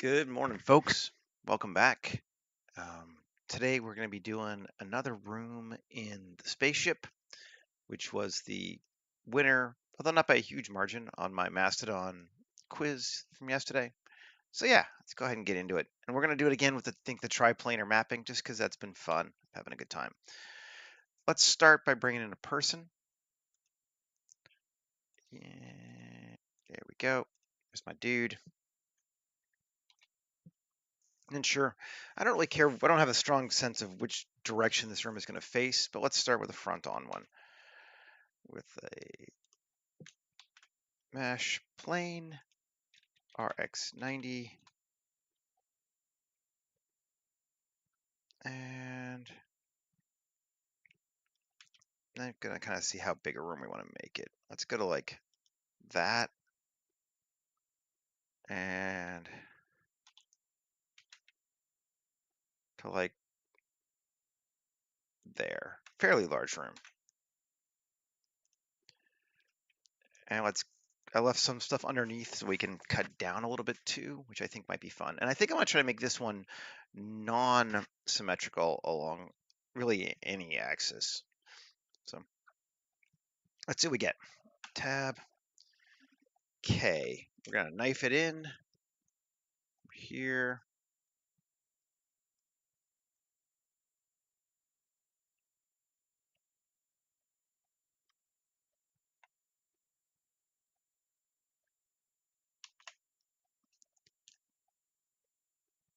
Good morning, folks. Welcome back. Um, Today we're going to be doing another room in the spaceship, which was the winner, although not by a huge margin, on my Mastodon quiz from yesterday. So yeah, let's go ahead and get into it. And we're going to do it again with the triplanar mapping, just because that's been fun, having a good time. Let's start by bringing in a person. Yeah, there we go. There's my dude. And sure, I don't really care. I don't have a strong sense of which direction this room is going to face, but let's start with a front on one with a mesh plane RX90 and I'm going to kind of see how big a room we want to make it. Let's go to like that and to like there. Fairly large room. And I left some stuff underneath so we can cut down a little bit too, which I think might be fun. And I think I'm going to try to make this one non-symmetrical along really any axis. So let's see what we get. Tab K. We're going to knife it in here.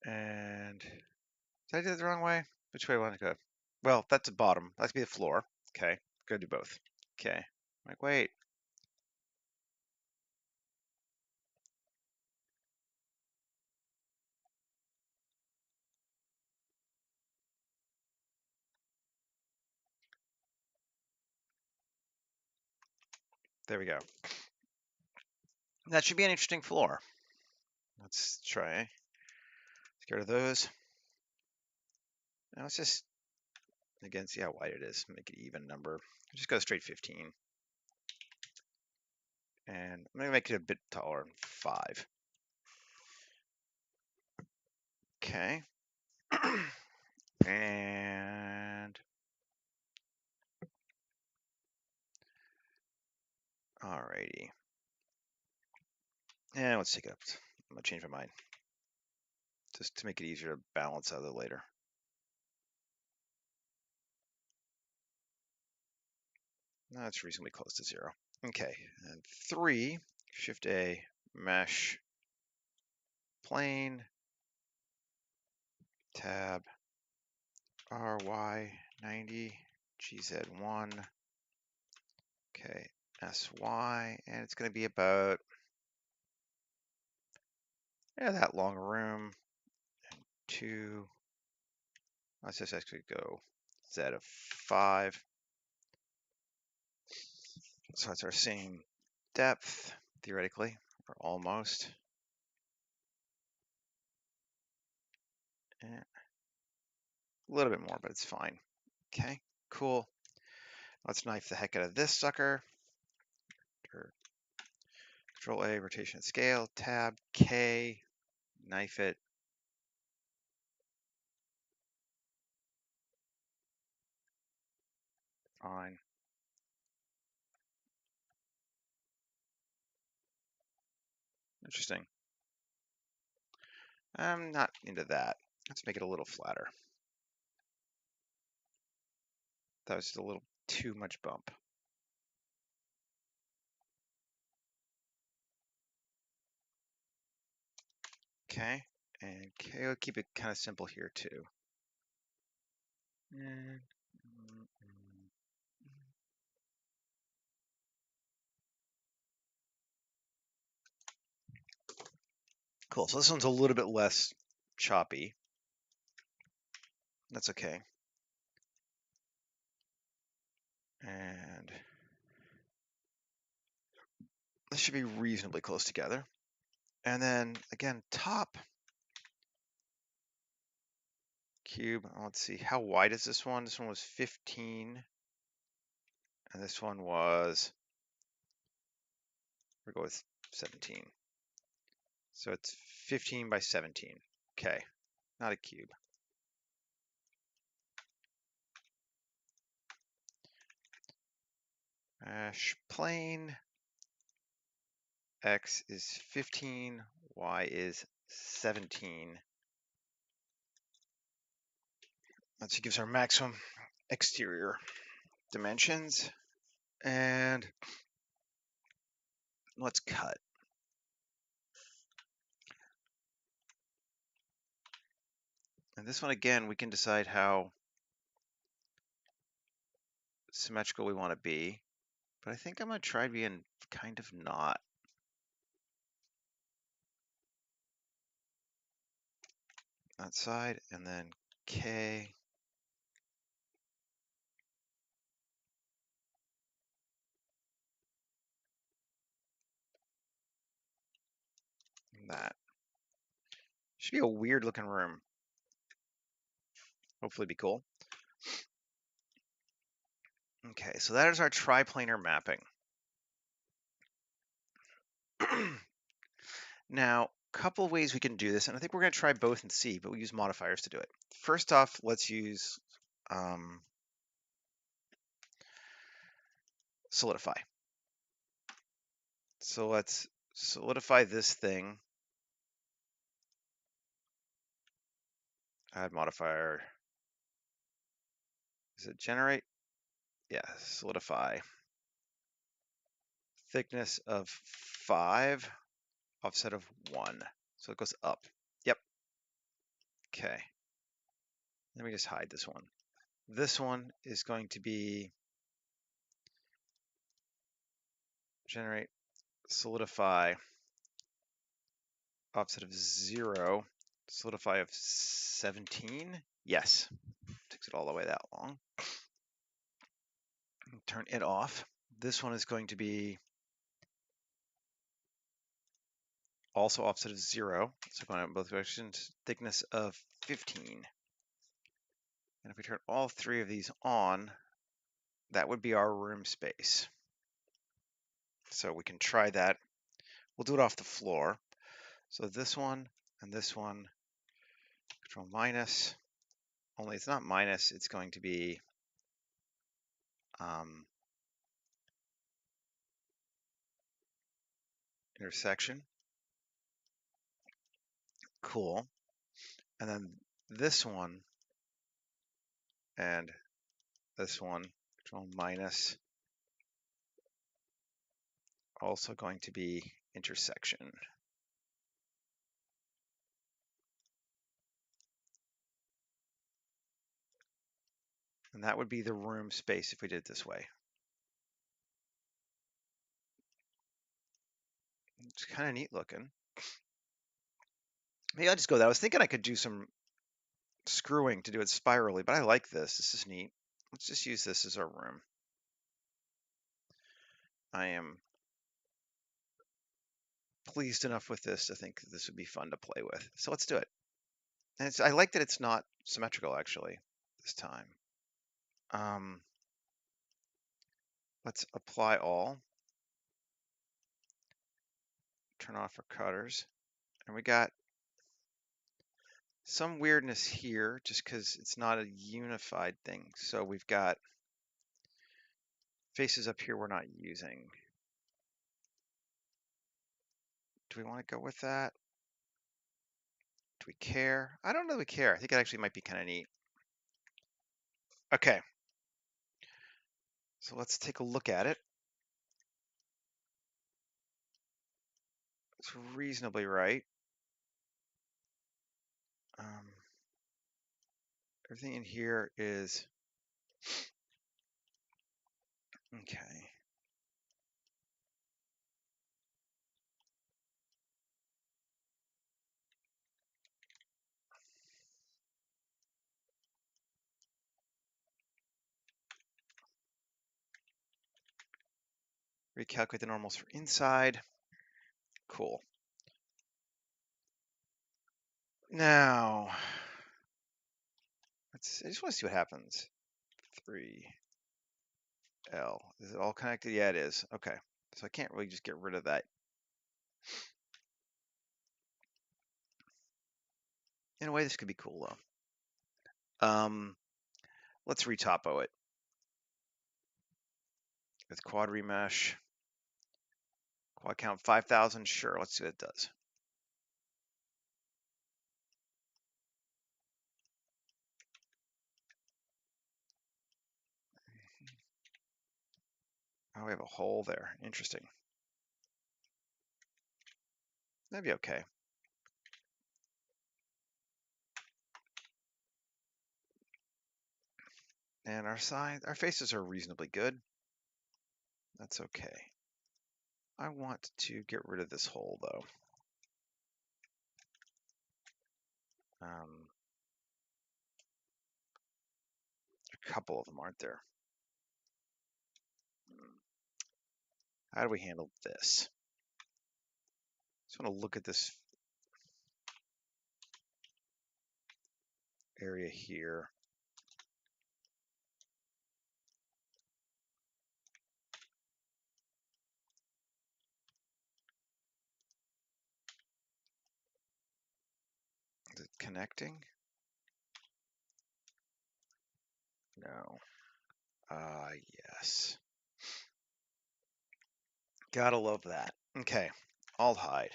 And did I do it the wrong way? Which way do I want to go? Well, that's the bottom. That's be the floor. Okay, go do both. Okay, like wait. There we go. That should be an interesting floor. Let's try. Let's get rid of those. Now let's just again see how wide it is. Make it even number. Just go straight 15. And I'm gonna make it a bit taller, 5. Okay. And alrighty. And let's take it up. I'm gonna change my mind. Just to make it easier to balance out of it later. That's reasonably close to 0. Okay, and 3, Shift A, mesh, plane, tab, RY90, GZ1, okay, SY, and it's going to be about, that long room, and 2, let's just actually go Z of 5, so it's our same depth, theoretically, or almost. And a little bit more, but it's fine. Okay, cool. Let's knife the heck out of this sucker. Control A, rotation and scale, tab K, knife it. Fine. Interesting. I'm not into that. Let's make it a little flatter. That was just a little too much bump. Okay, and we'll keep it kind of simple here too. And cool. So this one's a little bit less choppy. That's okay. And this should be reasonably close together. And then again, top cube. Let's see, how wide is this one? This one was 15. And this one was, we'll go with 17. So it's 15 by 17. Okay, not a cube. Plane x is 15, y is 17. That gives our maximum exterior dimensions. And let's cut. And this one, again, we can decide how symmetrical we want to be. But I think I'm going to try being kind of not. That side, and then K. And that. Should be a weird looking room. Hopefully be cool. Okay, so that is our triplanar mapping. Now, a couple of ways we can do this, and I think we're going to try both and see, but we use modifiers to do it. First off, let's use solidify. So let's solidify this thing. Add modifier. Is it generate? Yeah, solidify. Thickness of 5, offset of 1. So it goes up. Yep. Okay. Let me just hide this one. This one is going to be generate, solidify, offset of 0, solidify of 17. Yes. Takes it all the way that long. Turn it off. This one is going to be also offset of 0. So going in both directions, thickness of 15. And if we turn all three of these on, that would be our room space. So we can try that. We'll do it off the floor. So this one and this one, control minus, only it's not minus, it's going to be intersection. Cool. And then this one and this one, control minus, also going to be intersection. And that would be the room space if we did it this way. It's kind of neat looking. Maybe I'll just go that. I was thinking I could do some screwing to do it spirally, but I like this. This is neat. Let's just use this as our room. I am pleased enough with this to think that this would be fun to play with. So let's do it. And I like that it's not symmetrical actually this time. Let's apply all. Turn off our cutters. And we got some weirdness here just because it's not a unified thing. So we've got faces up here we're not using. Do we want to go with that? Do we care? I don't really care. I think it actually might be kind of neat. Okay. So let's take a look at it. It's reasonably right. Everything in here is okay. Recalculate the normals for inside. Cool. Now, I just want to see what happens. 3L. Is it all connected? Yeah, it is. Okay. So I can't really just get rid of that. In a way, this could be cool though. Let's retopo it with quad remesh. Quad count 5,000. Sure, let's see what it does. Oh, we have a hole there. Interesting. That'd be okay. And our faces are reasonably good. That's okay. I want to get rid of this hole though. A couple of them aren't there. How do we handle this? Just want to look at this area here. Is it connecting? No. Yes. Gotta love that. Okay, I'll hide.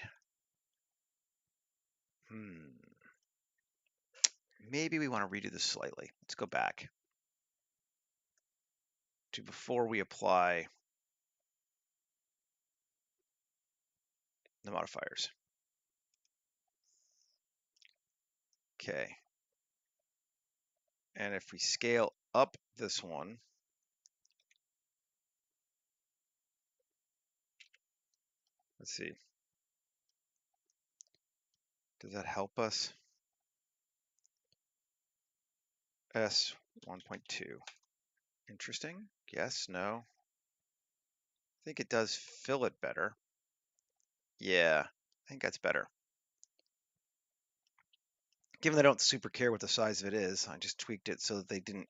Maybe we want to redo this slightly. Let's go back to before we apply the modifiers. Okay. And if we scale up this one, let's see. Does that help us? S 1.2. Interesting. Yes, no. I think it does fill it better. Yeah, I think that's better. Given they don't super care what the size of it is, I just tweaked it so that they didn't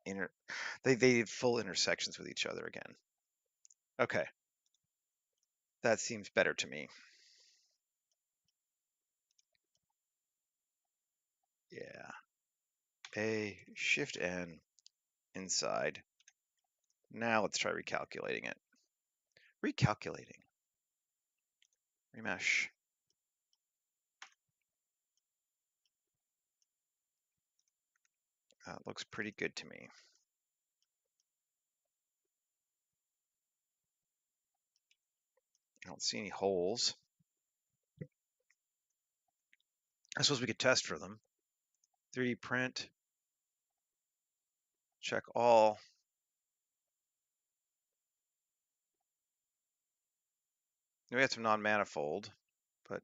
they did full intersections with each other again. Okay. That seems better to me. Yeah. A Shift N inside. Now let's try recalculating it. Recalculating. Remesh. That looks pretty good to me. I don't see any holes. I suppose we could test for them. 3D print. Check all. We have some non-manifold, but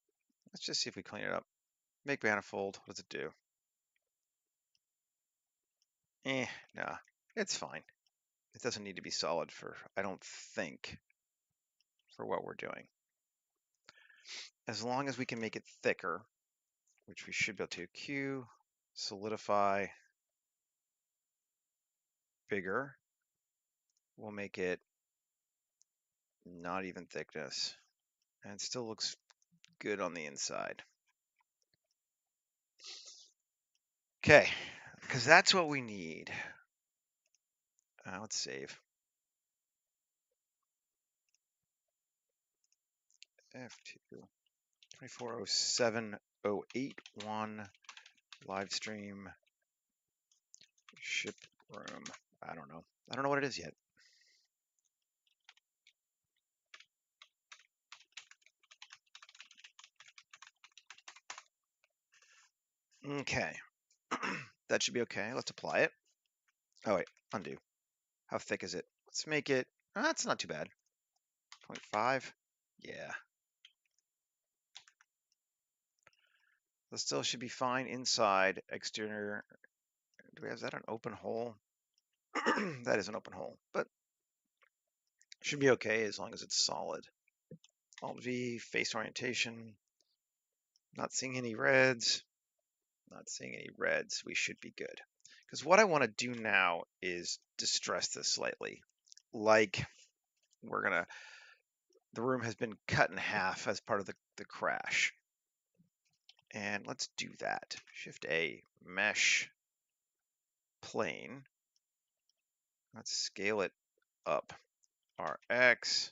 let's just see if we clean it up. Make manifold. What does it do? Nah. It's fine. It doesn't need to be solid for, I don't think, for what we're doing. As long as we can make it thicker, which we should be able to. Q, solidify, bigger. We'll make it not even thickness. And it still looks good on the inside. Okay, because that's what we need. Let's save. F2 2407081 live stream ship room. I don't know. I don't know what it is yet. Okay. That should be okay. Let's apply it. Oh, wait. Undo. How thick is it? Let's make it. That's not too bad. 0.5. Yeah. That still should be fine inside. Exterior. Do we have that an open hole? That is an open hole, but should be okay as long as it's solid. Alt V, face orientation. Not seeing any reds. Not seeing any reds. We should be good. Because what I want to do now is distress this slightly. Like the room has been cut in half as part of the crash. And let's do that. Shift A, mesh plane. Let's scale it up. RX,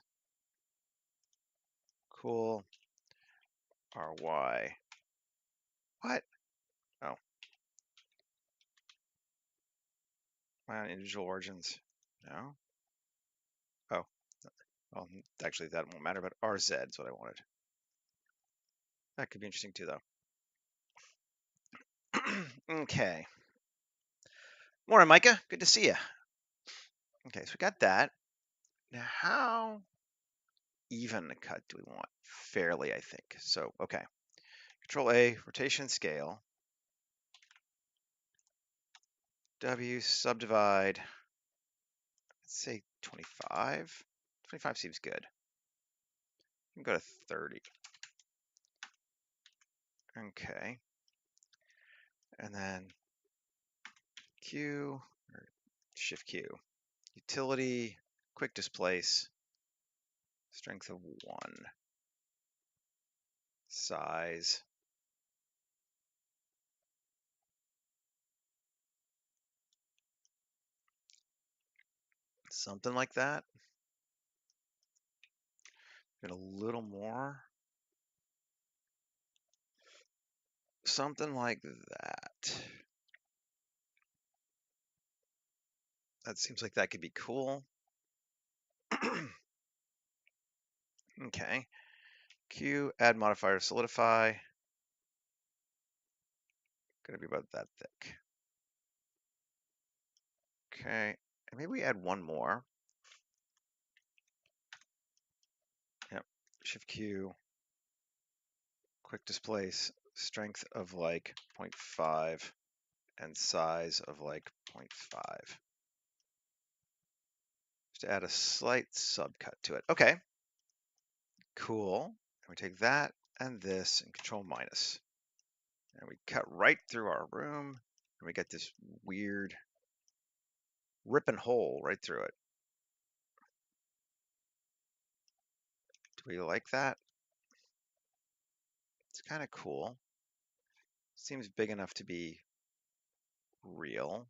cool. RY, what? Oh, my individual origins, no? Oh, well, actually that won't matter, but RZ is what I wanted. That could be interesting too, though. Okay. Morning, Micah. Good to see you. Okay, so we got that. Now, how even a cut do we want? Fairly, I think. So, okay. Control A, rotation scale. W, subdivide. Let's say 25. 25 seems good. We can go to 30. Okay. And then Q, or Shift Q. Utility, quick displace, strength of 1. Size. Something like that. Get a little more. Something like that. That seems like that could be cool. Okay. Q, add modifier, solidify. Gonna be about that thick. Okay. And maybe we add one more. Yep. Shift Q. Quick displace. Strength of like 0.5 and size of like 0.5. Just to add a slight subcut to it. Okay. Cool. And we take that and this and control minus. And we cut right through our room. And we get this weird ripping hole right through it. Do we like that? It's kind of cool. Seems big enough to be real.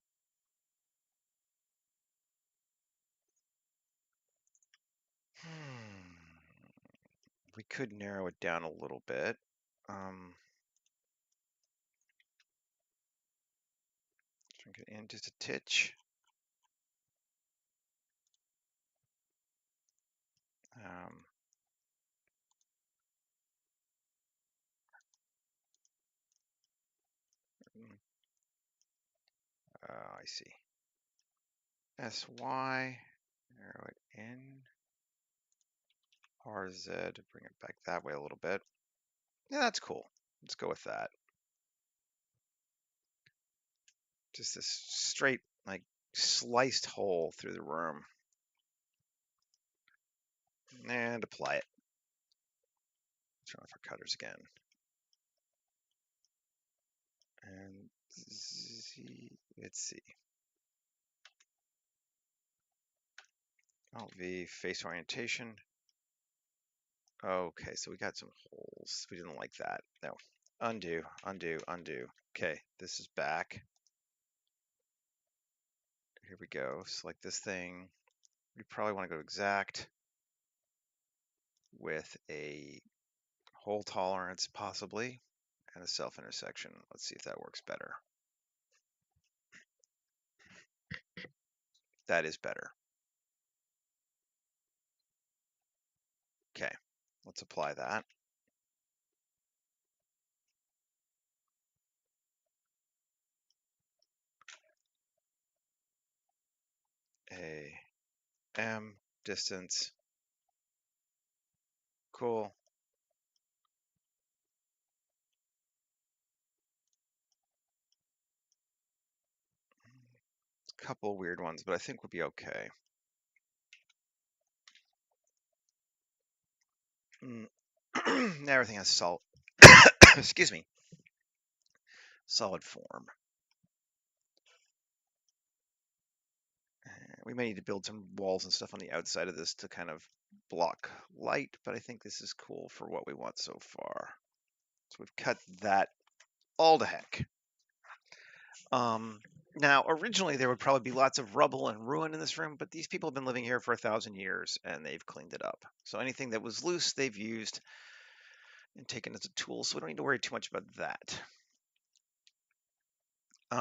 We could narrow it down a little bit. Shrink it in just a titch. I see. SY, narrow it in. RZ to bring it back that way a little bit. Yeah, that's cool. Let's go with that. Just this straight, like, sliced hole through the room. And apply it. Turn off our cutters again. And let's see. Alt V, face orientation. Okay, so we got some holes. We didn't like that. No. Undo, undo, undo. Okay, this is back. Here we go. Select this thing. We probably want to go exact with a hole tolerance, possibly, and a self intersection. Let's see if that works better. That is better. Okay, let's apply that. A M distance. Cool. A couple weird ones, but I think we'll be okay. Now everything has solid. Excuse me. Solid form. We may need to build some walls and stuff on the outside of this to kind of block light, but I think this is cool for what we want so far. So we've cut that all to heck. Now, originally there would probably be lots of rubble and ruin in this room, but these people have been living here for 1,000 years and they've cleaned it up. So anything that was loose, they've used and taken as a tool. So we don't need to worry too much about that. The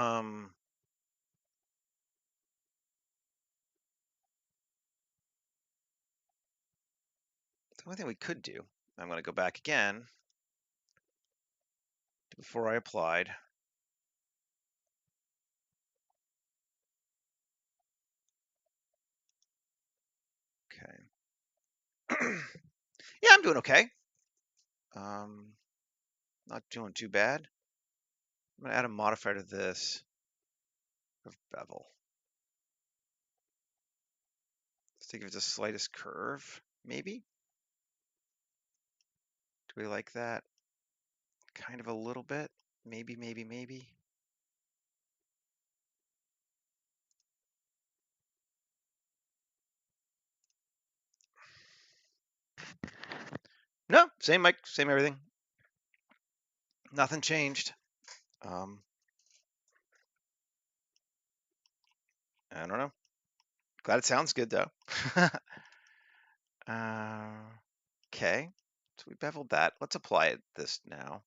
only thing we could do, I'm going to go back again to before I applied. Okay. Yeah, I'm doing okay. Not doing too bad. I'm going to add a modifier to this of bevel. Let's think of the slightest curve, maybe. Do we like that? Kind of a little bit. Maybe, maybe, maybe. No, same mic, same everything. Nothing changed. I don't know. Glad it sounds good though. Okay, so we beveled that. Let's apply it this now.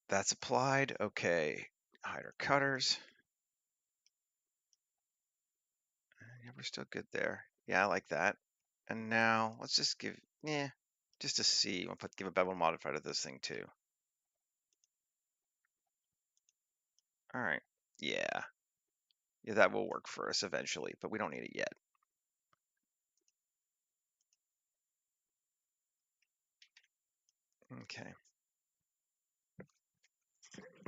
That's applied. Okay, hide our cutters. Yeah, we're still good there. Yeah, I like that. And now let's just give, just to see. I'll give a bevel modifier to this thing too. All right. Yeah, that will work for us eventually, but we don't need it yet. Okay.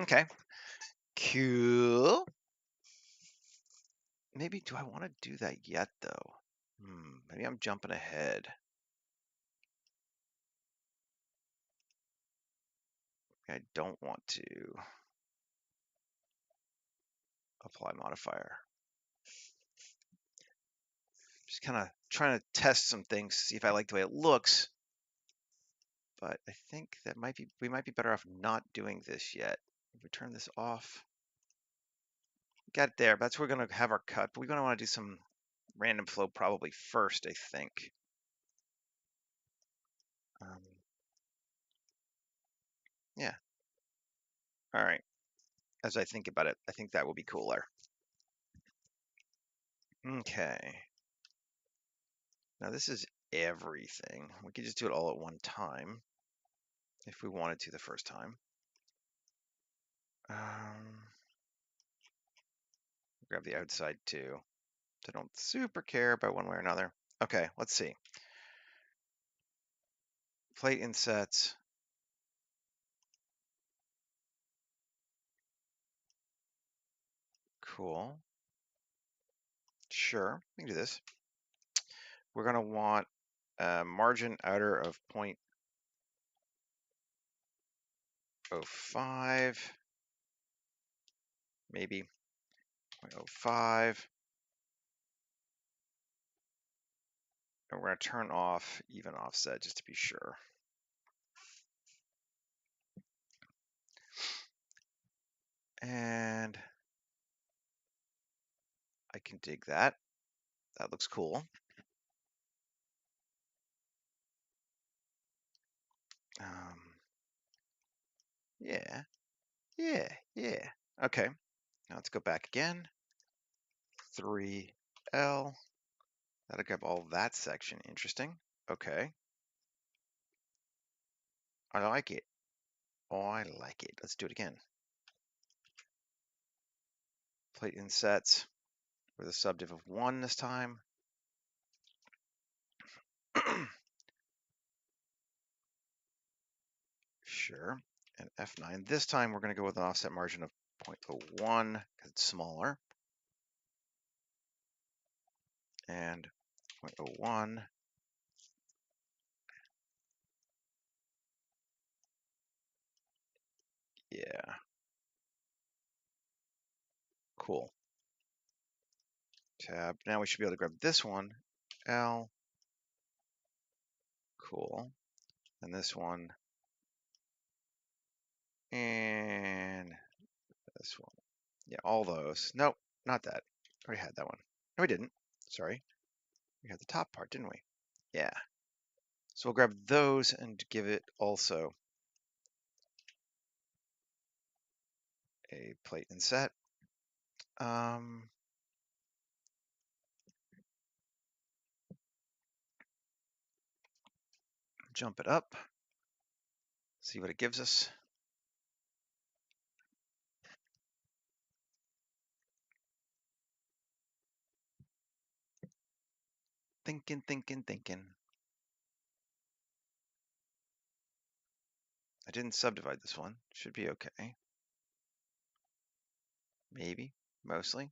Okay. Cool. Maybe, do I want to do that yet though? Maybe I'm jumping ahead. I don't want to apply modifier. Just kind of trying to test some things, see if I like the way it looks. But I think that we might be better off not doing this yet. If we turn this off, got it there. That's where we're going to have our cut, but we're going to want to do some random flow probably first, I think. Yeah. All right. As I think about it, I think that will be cooler. Okay. Now this is everything. We could just do it all at one time if we wanted to the first time. Grab the outside too. I don't super care about one way or another. Okay, let's see. Plate insets. Cool. Sure, we can do this. We're going to want a margin outer of 0.05, maybe 0.05. And we're going to turn off even offset just to be sure. And I can dig that. That looks cool. Yeah, yeah, yeah. Okay, now let's go back again. 3L. That'll grab all that section. Interesting. Okay. I like it. Oh, I like it. Let's do it again. Plate insets with a subdiv of 1 this time. Sure. And F9. This time we're going to go with an offset margin of 0.01 because it's smaller. And 0.01. Yeah. Cool. Tab. Now we should be able to grab this one L. Cool. And this one. And this one. Yeah, all those. Nope, not that. We already had that one. No, we didn't. Sorry. We had the top part, didn't we? Yeah. So we'll grab those and give it also a plate inset. Jump it up. See what it gives us. Thinking. I didn't subdivide this one. Should be okay. Maybe. Mostly.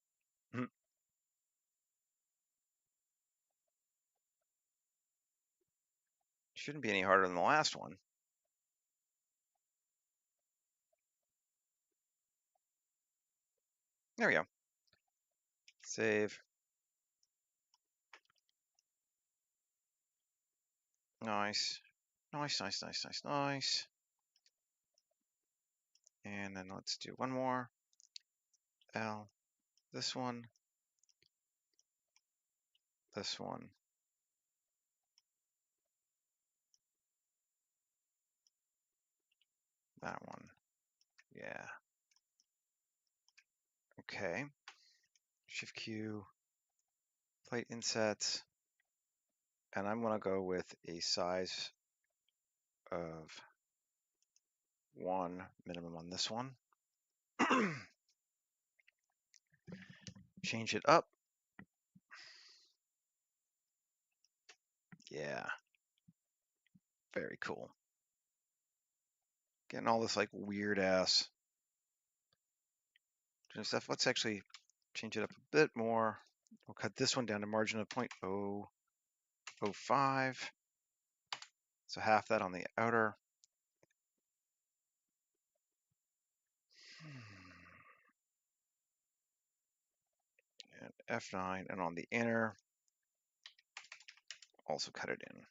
Shouldn't be any harder than the last one. There we go. Save. Nice. Nice. And then let's do one more. L. This one. This one. That one. Yeah. Okay. Shift Q. Plate insets. And I'm going to go with a size of 1 minimum on this one. Change it up. Yeah. Very cool. Getting all this like weird ass stuff. Let's actually change it up a bit more. We'll cut this one down to margin of 0.005. So half that on the outer. And F9, and on the inner, also cut it in.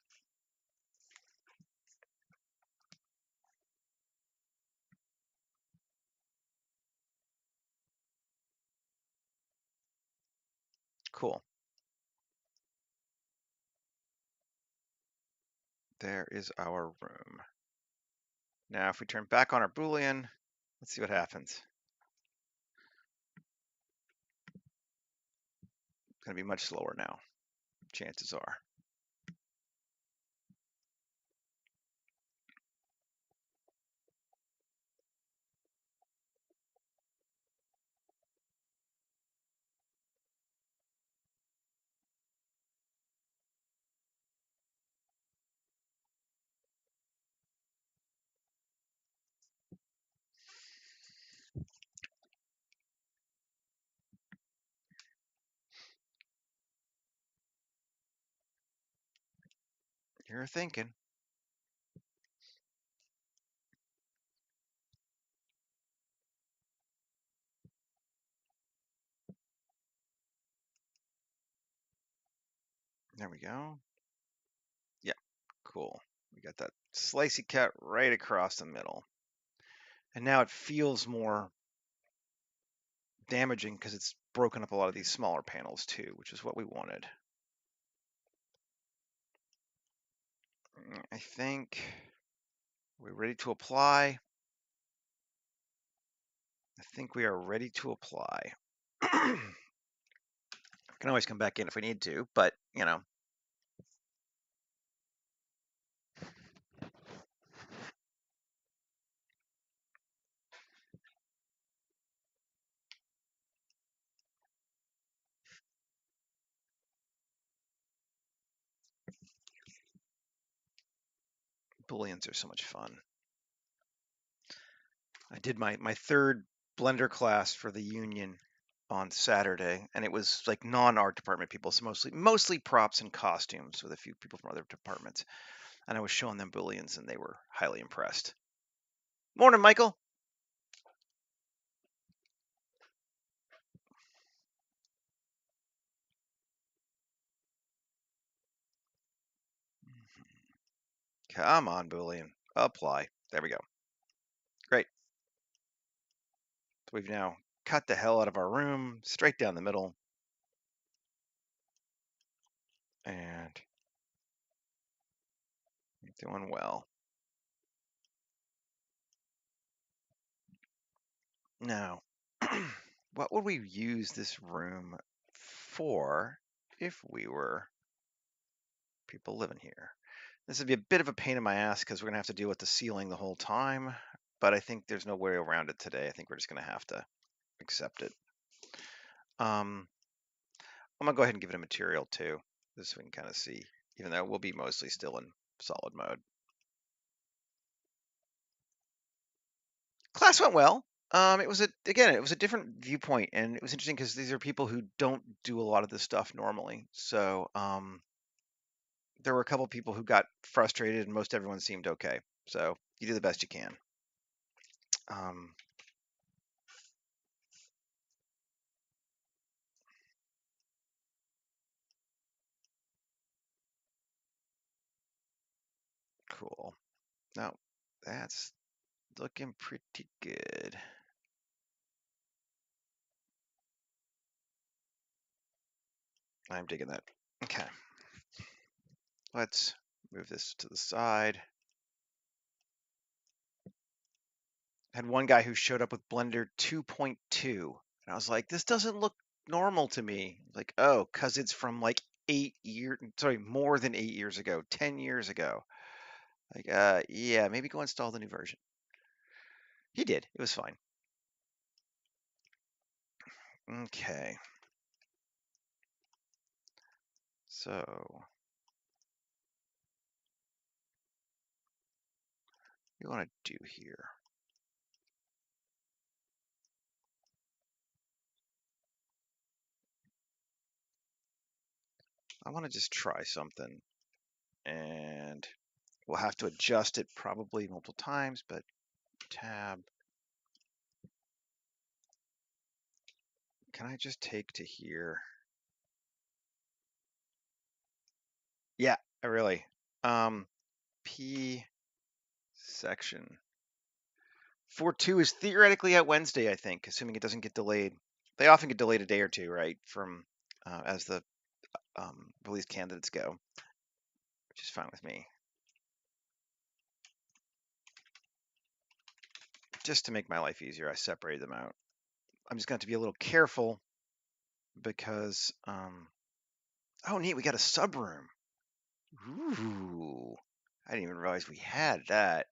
Cool. There is our room. Now, if we turn back on our Boolean, let's see what happens. It's going to be much slower now, chances are. You're thinking. There we go. Yeah, cool. We got that slicey cut right across the middle. And now it feels more damaging because it's broken up a lot of these smaller panels too, which is what we wanted. I think we're ready to apply. I think we are ready to apply. I can always come back in if we need to, but you know. Booleans are so much fun. I did my third Blender class for the union on Saturday, and it was like non-art department people, so mostly props and costumes with a few people from other departments. And I was showing them Booleans, and they were highly impressed. Morning, Michael. Come on, Boolean. Apply. There we go. Great. So we've now cut the hell out of our room, straight down the middle. And doing well. Now, what would we use this room for if we were people living here? This would be a bit of a pain in my ass because we're going to have to deal with the ceiling the whole time, but I think there's no way around it today. I think we're just going to have to accept it. I'm going to go ahead and give it a material too, just so we can kind of see, even though we'll be mostly still in solid mode. Class went well. It was a different viewpoint, and it was interesting because these are people who don't do a lot of this stuff normally. So there were a couple people who got frustrated, and most everyone seemed okay. So you do the best you can. Cool. Now that's looking pretty good. I'm digging that. Okay. Let's move this to the side. Had one guy who showed up with Blender 2.2, and I was like, this doesn't look normal to me. Like, oh, because it's from like more than 8 years ago, 10 years ago. Like, yeah, maybe go install the new version. He did. It was fine. Okay. So, what do you want to do here? I want to just try something, and we'll have to adjust it probably multiple times, but tab. Can I just take to here? Yeah, I really. P section. 4.2 is theoretically at Wednesday, I think, assuming it doesn't get delayed. They often get delayed a day or two, right, from as the release candidates go, which is fine with me. Just to make my life easier, I separated them out. I'm just going to have to be a little careful because, oh, neat, we got a sub room. Ooh, I didn't even realize we had that.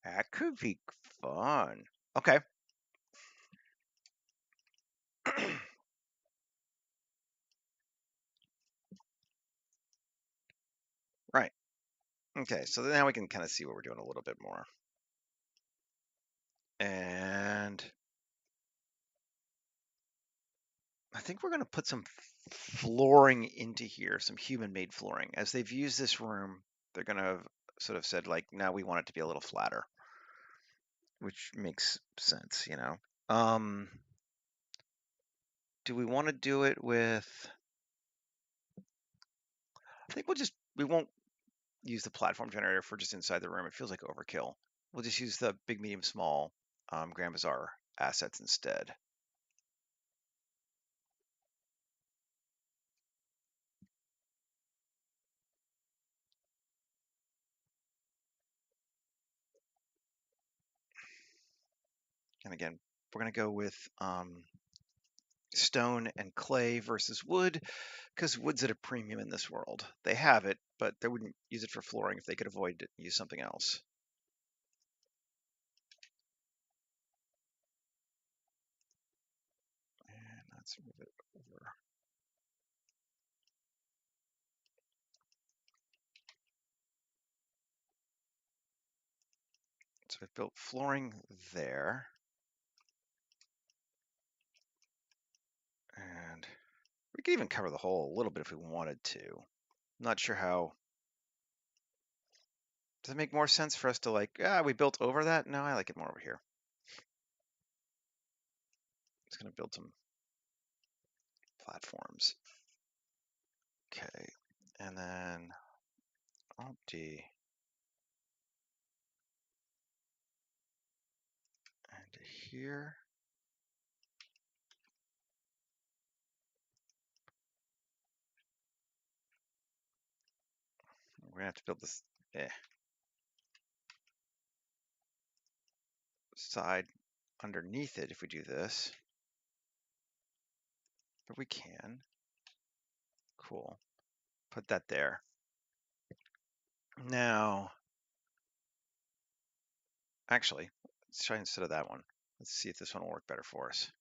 That could be fun. Okay. Right. Okay, so now we can kind of see what we're doing a little bit more. And I think we're going to put some flooring into here, some human-made flooring. As they've used this room, they're going to have sort of said, like, now we want it to be a little flatter, which makes sense, you know. Do we want to do it with... I think we won't use the platform generator for just inside the room. It feels like overkill. We'll just use the big, medium, small Grand Bazaar assets instead. And again, we're going to go with stone and clay versus wood, because wood's at a premium in this world. They have it, but they wouldn't use it for flooring if they could avoid it and use something else. And let's move it over. So I've built flooring there. And we could even cover the hole a little bit if we wanted to. I'm not sure how. Does it make more sense for us to like, we built over that? No, I like it more over here. It's going to build some platforms. Okay, and then Alt D. here. We're gonna have to build this side underneath it if we do this. But we can. Cool. Put that there. Now, actually, let's try instead of that one. Let's see if this one will work better for us.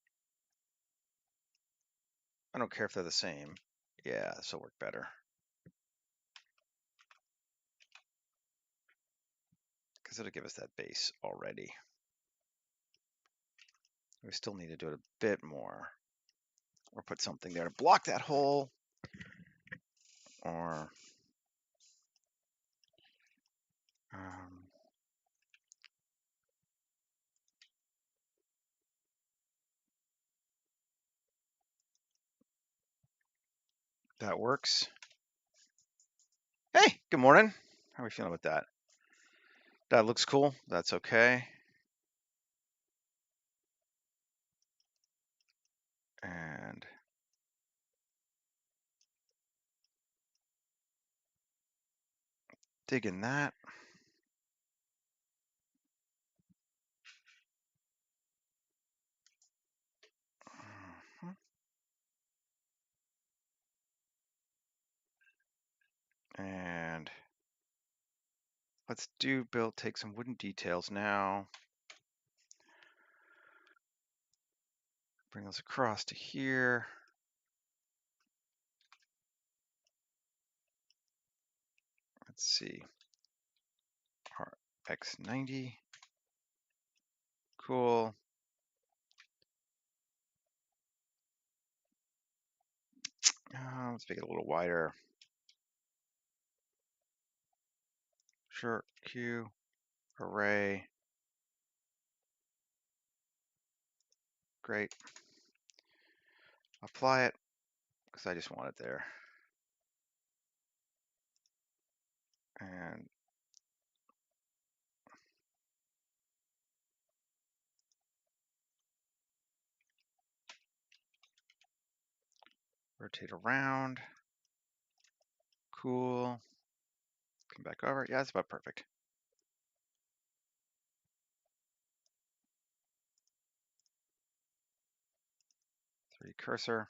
I don't care if they're the same. Yeah, this will work better. Because it'll give us that base already. We still need to do it a bit more. Or put something there to block that hole. Or that works. Hey, good morning. How are we feeling with that? That looks cool. That's okay. And digging that. And let's take some wooden details now. Bring those across to here. Let's see. RX90. Cool. Let's make it a little wider. Sure. Q. Array. Great. Apply it because I just want it there. And rotate around. Cool. Come back over. Yeah, that's about perfect. Three cursor.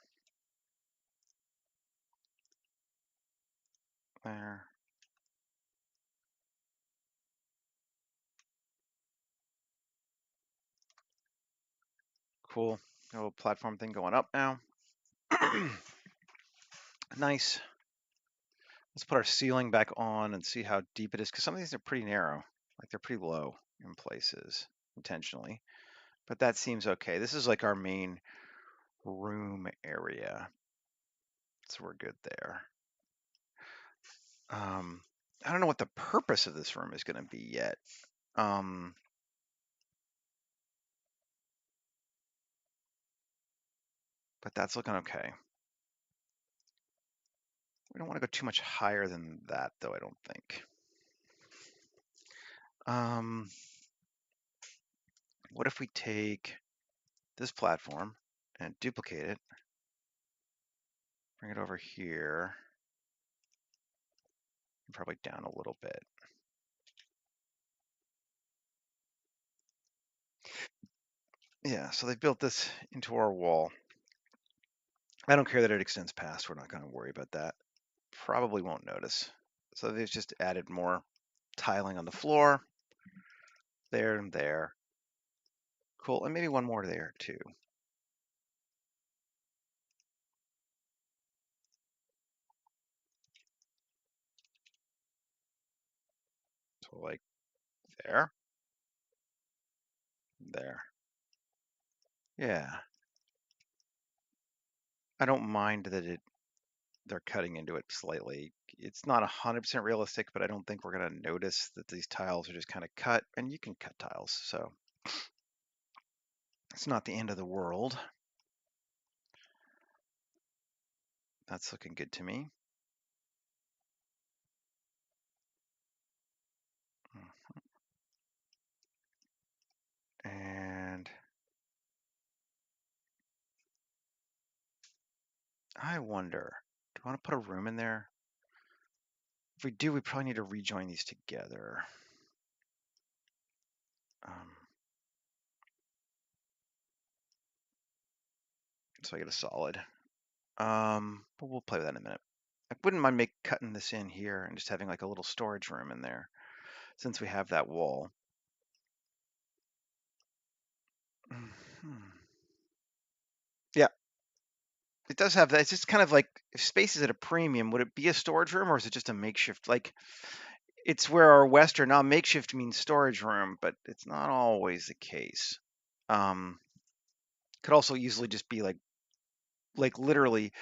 There. Cool. A little platform thing going up now. Nice. Let's put our ceiling back on and see how deep it is, because some of these are pretty narrow. Like they're pretty low in places intentionally. But that seems okay. This is like our main room area. So we're good there. I don't know what the purpose of this room is going to be yet. But that's looking okay. We don't want to go too much higher than that, though, I don't think. What if we take this platform and duplicate it, bring it over here, and probably down a little bit. Yeah, so they built this into our wall. I don't care that it extends past. We're not going to worry about that. Probably won't notice. So they've just added more tiling on the floor. There and there. Cool. And maybe one more there, too. So like there. There. Yeah. I don't mind that they're cutting into it slightly. It's not 100% realistic, but I don't think we're going to notice that these tiles are just kind of cut, and you can cut tiles, so it's not the end of the world. That's looking good to me. And I wonder, do I want to put a room in there? If we do, we probably need to rejoin these together. So I get a solid. But we'll play with that in a minute. I wouldn't mind cutting this in here and just having like a little storage room in there, since we have that wall. Yeah, it does have that. It's just kind of like, if space is at a premium, would it be a storage room or is it just a makeshift? Like, it's where our Western, now makeshift means storage room, but it's not always the case. Could also easily just be like literally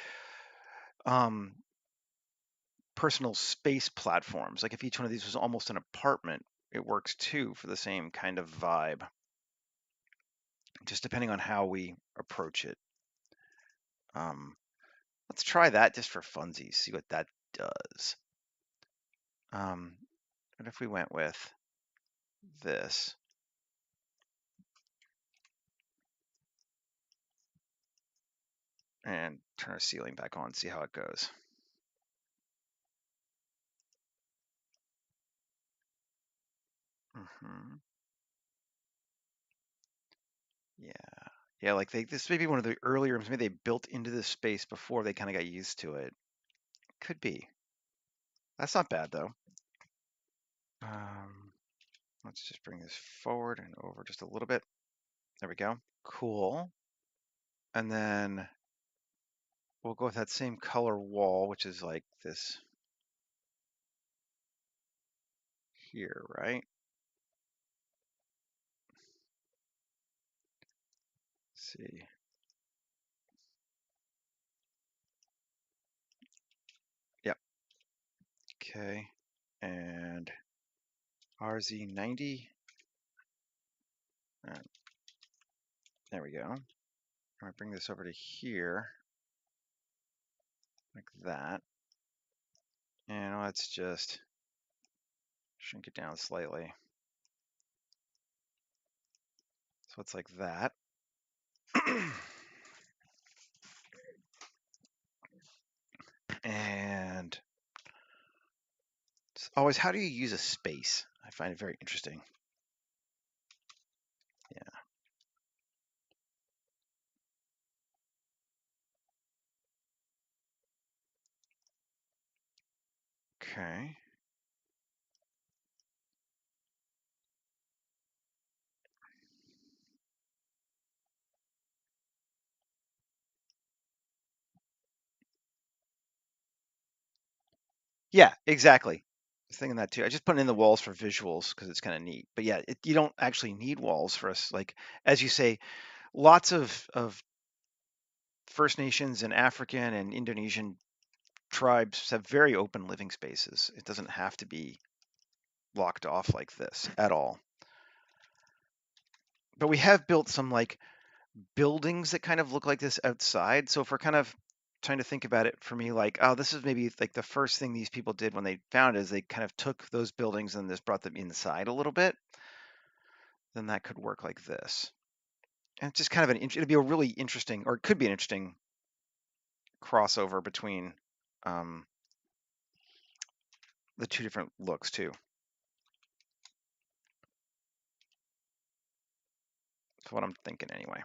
personal space platforms. Like if each one of these was almost an apartment, it works too for the same kind of vibe, just depending on how we approach it. Let's try that just for funsies, see what that does. What if we went with this? And turn our ceiling back on, see how it goes. Yeah. Yeah, like this may be one of the earlier rooms. Maybe they built into this space before they kind of got used to it. Could be. That's not bad though. Let's just bring this forward and over just a little bit. There we go. Cool. And then we'll go with that same color wall, which is like this here, right? Let's see. Yep. Okay. And RZ90. There we go. I'm going to bring this over to here, like that. And let's just shrink it down slightly. So it's like that. And it's always, how do you use a space? I find it very interesting. Yeah. Okay. Yeah, exactly. I was thinking that too. I just put in the walls for visuals because it's kind of neat. But yeah, you don't actually need walls for us. Like, as you say, lots of First Nations and African and Indonesian tribes have very open living spaces. It doesn't have to be locked off like this at all. But we have built some like buildings that kind of look like this outside. So if we're kind of trying to think about it, for me, like, oh, this is maybe like the first thing these people did when they found it, is they kind of took those buildings and just brought them inside a little bit, then that could work like this. And it's just kind of it'd be a really interesting, or it could be an interesting crossover between the two different looks too. That's what I'm thinking anyway.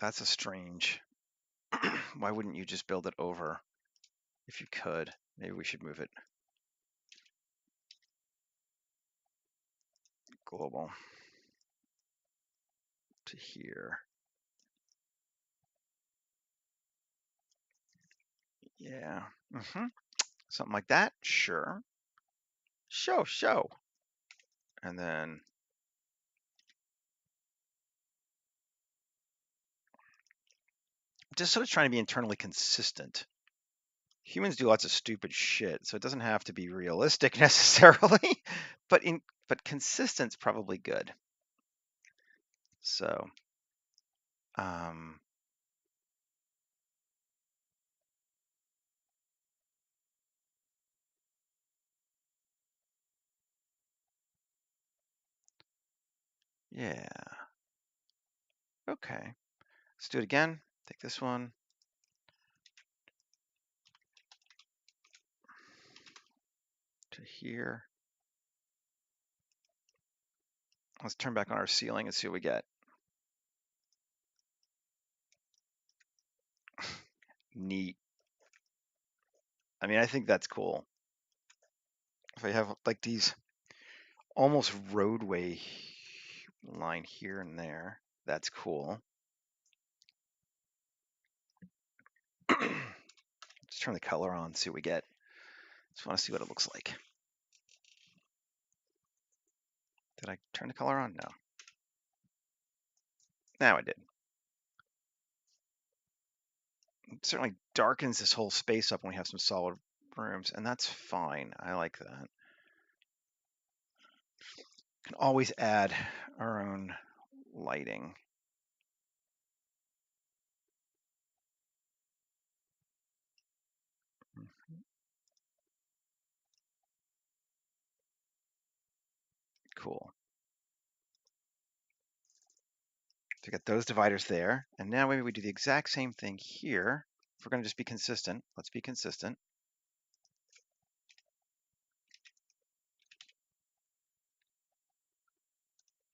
That's a strange. Why wouldn't you just build it over if you could? Maybe we should move it global to here. Yeah. Something like that. Sure. Show. And then just sort of trying to be internally consistent. Humans do lots of stupid shit, so it doesn't have to be realistic necessarily, but consistent's probably good. So, Yeah. Okay. Let's do it again. Take this one. To here. Let's turn back on our ceiling and see what we get. Neat. I mean, I think that's cool. If I have like these almost roadway line here and there, that's cool. Let's turn the color on, see what we get. Just want to see what it looks like. Did I turn the color on? No. Now I did. It certainly darkens this whole space up when we have some solid rooms, and that's fine. I like that. Can always add our own lighting. Cool. So we got those dividers there, and now maybe we do the exact same thing here. If we're going to just be consistent, let's be consistent.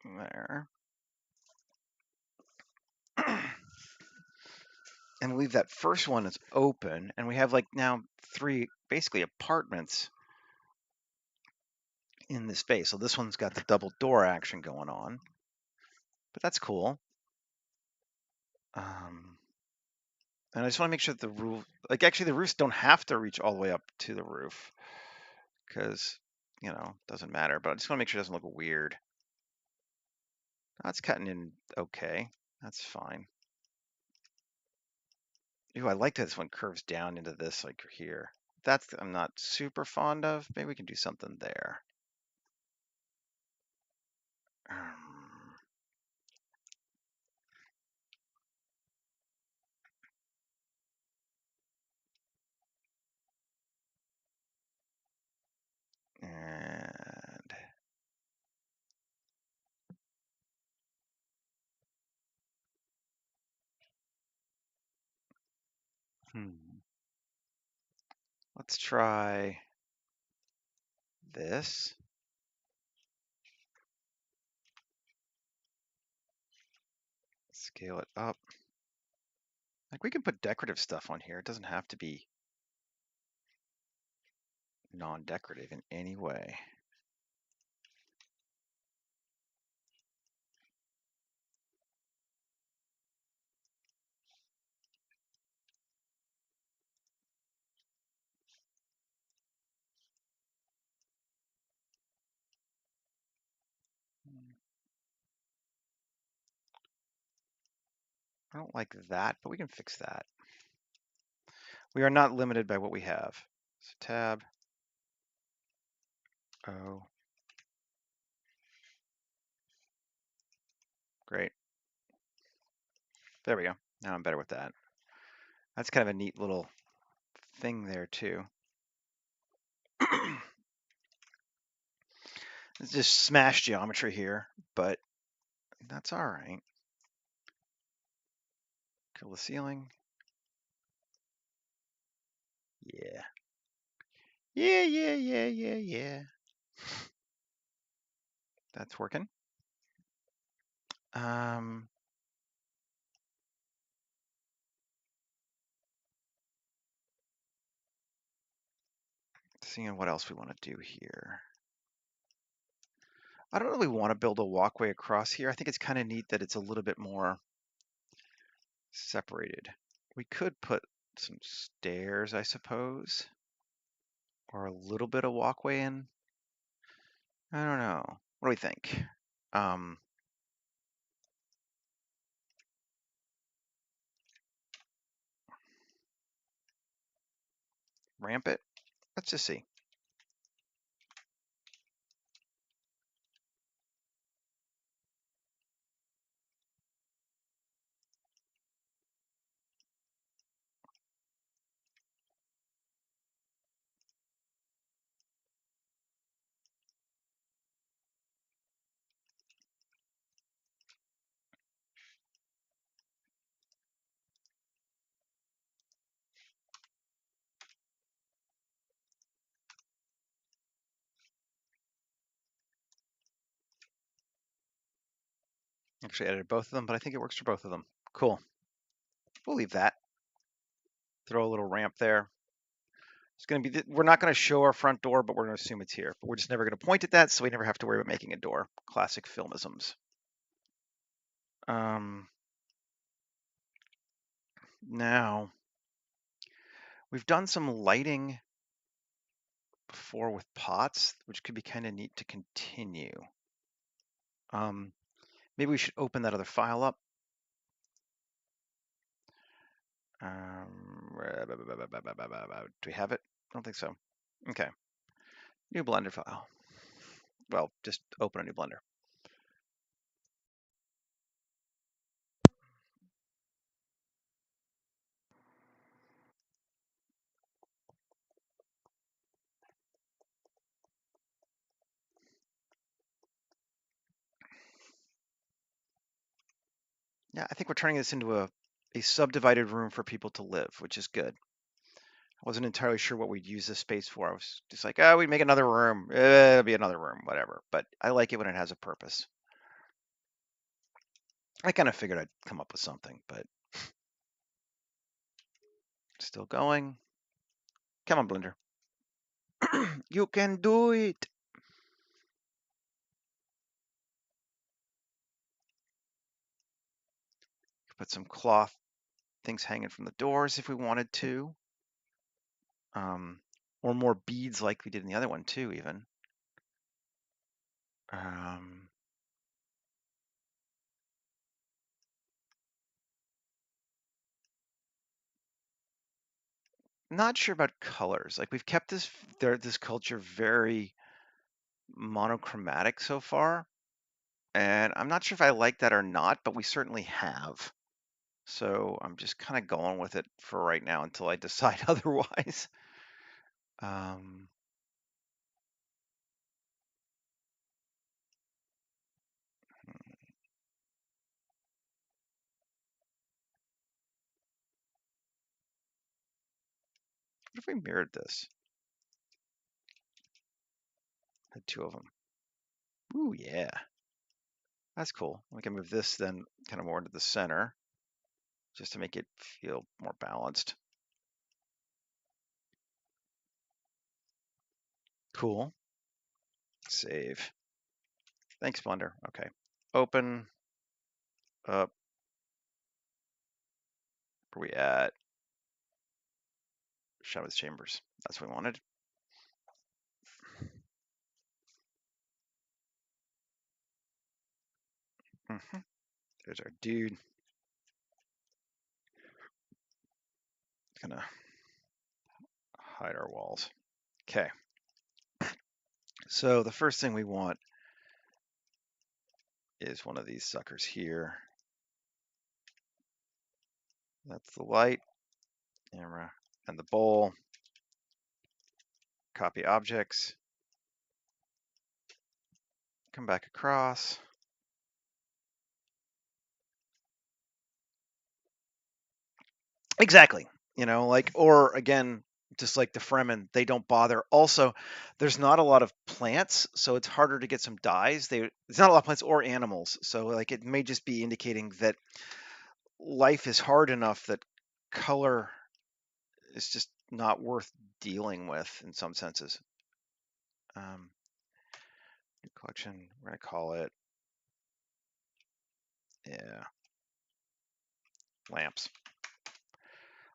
There. And leave that first one as open, and we have like now 3 basically apartments in the space. So this one's got the double door action going on, but that's cool. And I just want to make sure that the roof, like actually the roofs don't have to reach all the way up to the roof because, you know, it doesn't matter, but I just want to make sure it doesn't look weird. That's cutting in okay. That's fine. Ooh, I like that this one curves down into this like here. That's I'm not super fond of. Maybe we can do something there. And let's try this. Scale it up. Like we can put decorative stuff on here. It doesn't have to be non-decorative in any way. I don't like that, but we can fix that. We are not limited by what we have. So tab O. Great. There we go. Now I'm better with that. That's kind of a neat little thing there too. It's just smash geometry here, but that's all right. Kill the ceiling. Yeah. Yeah. That's working. Seeing what else we want to do here. I don't really want to build a walkway across here. I think it's kind of neat that it's a little bit more separated. We could put some stairs, I suppose, or a little bit of walkway in. I don't know. What do we think? Ramp it? Let's just see. Actually edited both of them, but I think it works for both of them. Cool. We'll leave that. Throw a little ramp there. It's going to be, we're not going to show our front door, but we're going to assume it's here. But we're just never going to point at that, so we never have to worry about making a door. Classic filmisms. Now, we've done some lighting before with pots, which could be kind of neat to continue. Maybe we should open that other file up. Do we have it? I don't think so. Okay. New Blender file. Well, just open a new Blender. Yeah, I think we're turning this into a subdivided room for people to live, which is good. I wasn't entirely sure what we'd use this space for. I was just like, oh, we'd make another room. It'll be another room, whatever. But I like it when it has a purpose. I kind of figured I'd come up with something, but still going. Come on, Blender. You can do it. Put some cloth things hanging from the doors if we wanted to. Or more beads like we did in the other one too, even. Not sure about colors. Like we've kept this culture very monochromatic so far, and I'm not sure if I like that or not, but we certainly have. So I'm just kind of going with it for right now until I decide otherwise. What if we mirrored this? Had two of them. Ooh, yeah. That's cool. We can move this then kind of more into the center just to make it feel more balanced. Cool. Save. Thanks, Blender. Okay. Open up. Where we at? Shadow's Chambers. That's what we wanted. There's our dude. Gonna hide our walls. Okay. So the first thing we want is one of these suckers here. That's the light, camera, and the bowl. Copy objects. Come back across. Exactly. You know, like, or again, just like the Fremen, they don't bother. Also, there's not a lot of plants, so it's harder to get some dyes. There's not a lot of plants or animals, so like it may just be indicating that life is hard enough that color is just not worth dealing with in some senses. New collection, we're gonna call it, yeah, lamps.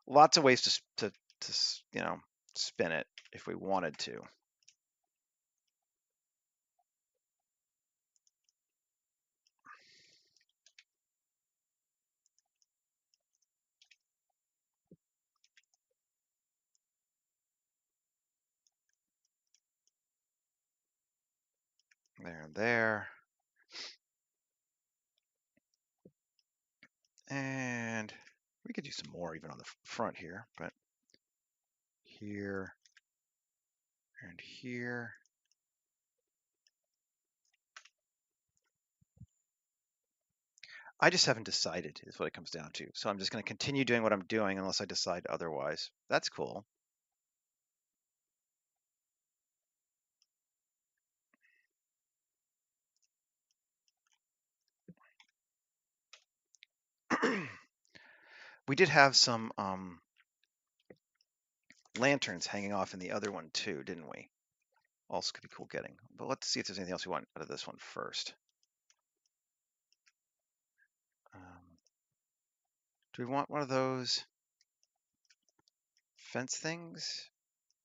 Lots of ways to you know, spin it if we wanted to. There and there. And we could do some more even on the front here, but here and here. I just haven't decided is what it comes down to. So I'm just going to continue doing what I'm doing unless I decide otherwise. That's cool. We did have some lanterns hanging off in the other one too, didn't we? Also could be cool getting. But let's see if there's anything else we want out of this one first. Do we want one of those fence things?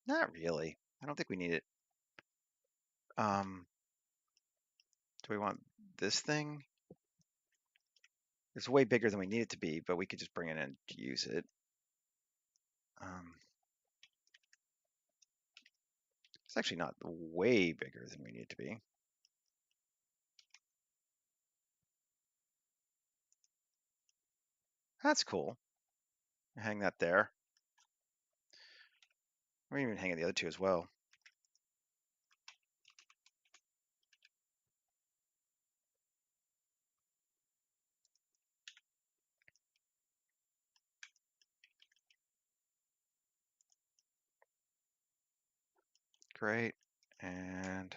Not really. I don't think we need it. Do we want this thing? It's way bigger than we need it to be, but we could just bring it in and use it. It's actually not way bigger than we need it to be. That's cool. Hang that there. Or even hang the other two as well. Great. And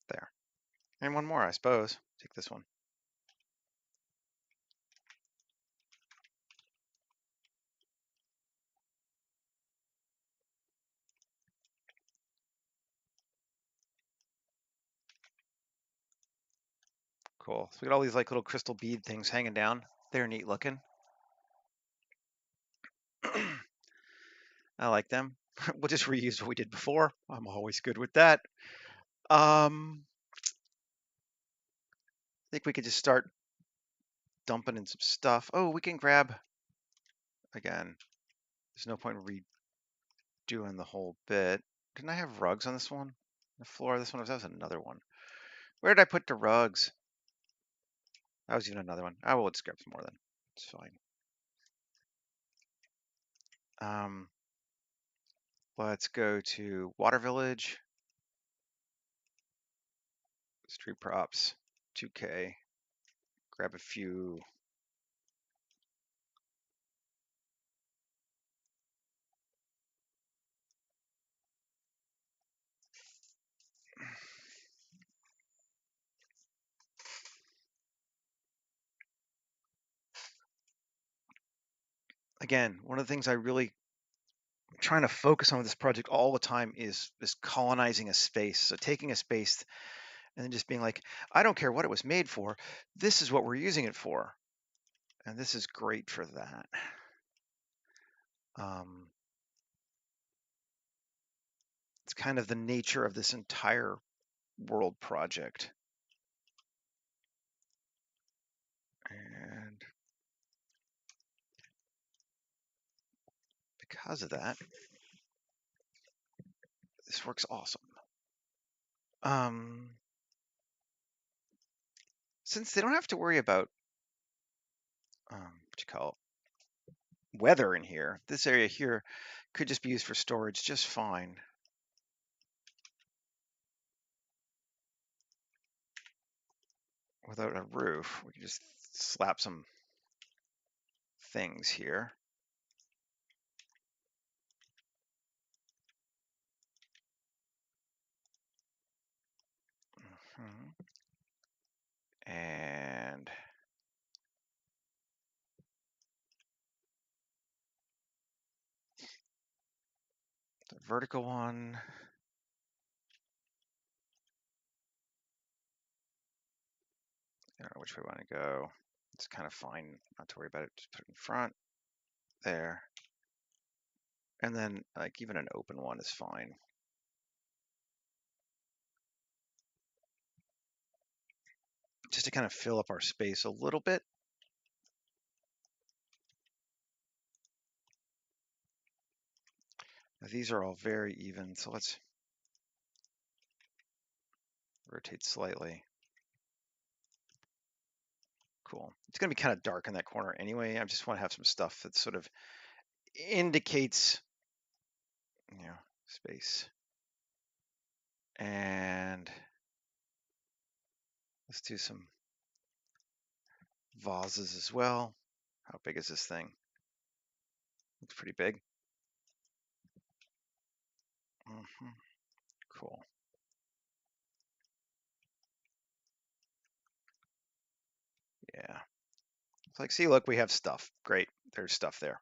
there. And one more, I suppose. Take this one. Cool. So we got all these like little crystal bead things hanging down. They're neat looking. I like them. We'll just reuse what we did before. I'm always good with that. I think we could just start dumping in some stuff. Oh, we can grab, again, there's no point in redoing the whole bit. Didn't I have rugs on this one? The floor of this one? That was another one. Where did I put the rugs? That was even another one. I will just grab some more then. It's fine. Let's go to Water Village. Street props, 2K. Grab a few. Again, one of the things I really trying to focus on with this project all the time is colonizing a space. So taking a space and then just being like, I don't care what it was made for. This is what we're using it for. And this is great for that. It's kind of the nature of this entire world project. And because of that, this works awesome. Since they don't have to worry about what you call it, weather in here, this area here could just be used for storage just fine. Without a roof, we can just slap some things here. And the vertical one. I don't know which way we want to go. It's kind of fine not to worry about it. Just put it in front there. And then like even an open one is fine. Just to kind of fill up our space a little bit. These are all very even, so let's rotate slightly. Cool. It's going to be kind of dark in that corner anyway. I just want to have some stuff that sort of indicates, space. And let's do some vases as well. How big is this thing? It's pretty big. Cool. Yeah. It's like, see, look, we have stuff. Great. There's stuff there.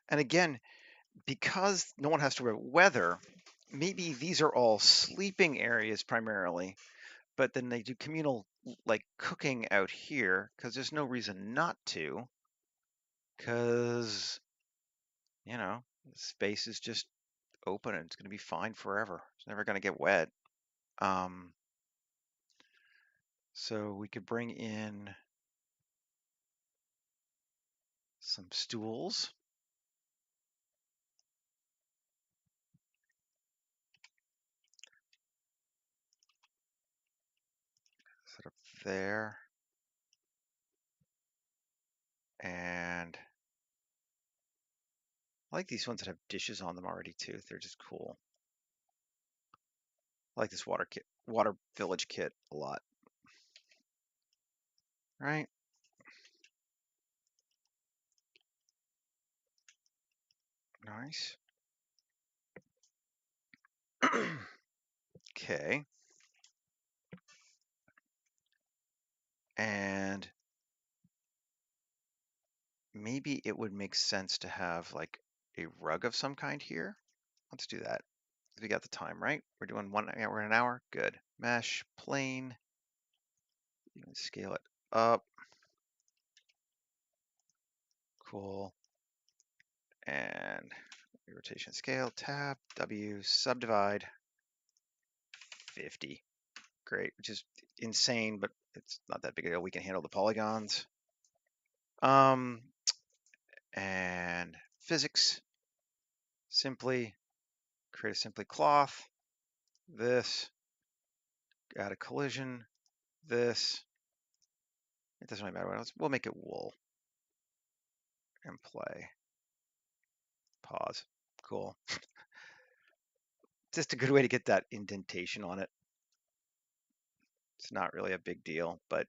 And again, because no one has to worry about weather, maybe these are all sleeping areas primarily, but then they do communal like cooking out here because there's no reason not to, because the space is just open and it's going to be fine forever. It's never going to get wet. Um, so we could bring in some stools. Set up there. And I like these ones that have dishes on them already too. They're just cool. I like this water village kit a lot. Right? Nice. Okay. And maybe it would make sense to have like a rug of some kind here. Let's do that. We got the time, right? We're doing we're in an hour. Good. Mesh, plane. You can scale it up. Cool. And rotation scale, tab, W, subdivide, 50. Great, which is insane, but it's not that big a deal. We can handle the polygons. And physics, simply create a simply cloth, this, add a collision, this. It doesn't really matter what else. We'll make it wool and play. Pause. Cool. Just a good way to get that indentation on it. It's not really a big deal, but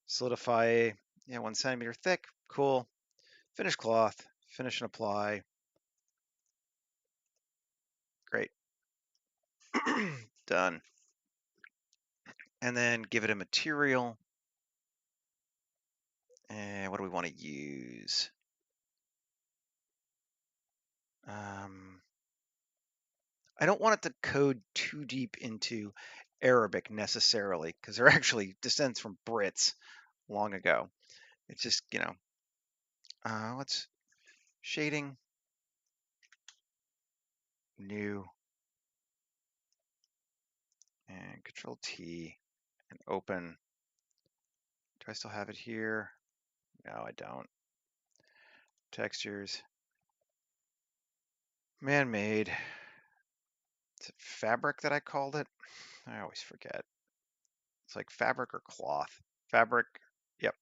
solidify, 1 centimeter thick. Cool. Finish cloth, finish and apply. Great. Done. And then give it a material. And what do we want to use? I don't want it to code too deep into Arabic necessarily, because they're actually descends from Brits long ago. It's just, what's shading, new, and Control T, and open. Do I still have it here? No, I don't. Textures, man-made. Is it fabric that I called it? I always forget. It's like fabric or cloth. Fabric, yep.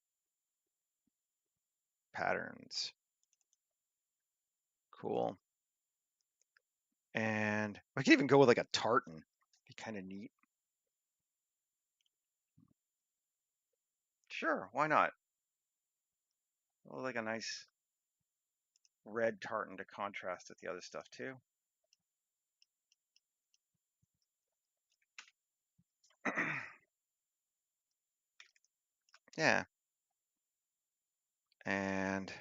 Patterns. Cool. And I could even go with like a tartan. Be kind of neat. Sure, why not? Like a nice red tartan to contrast with the other stuff too. Yeah. And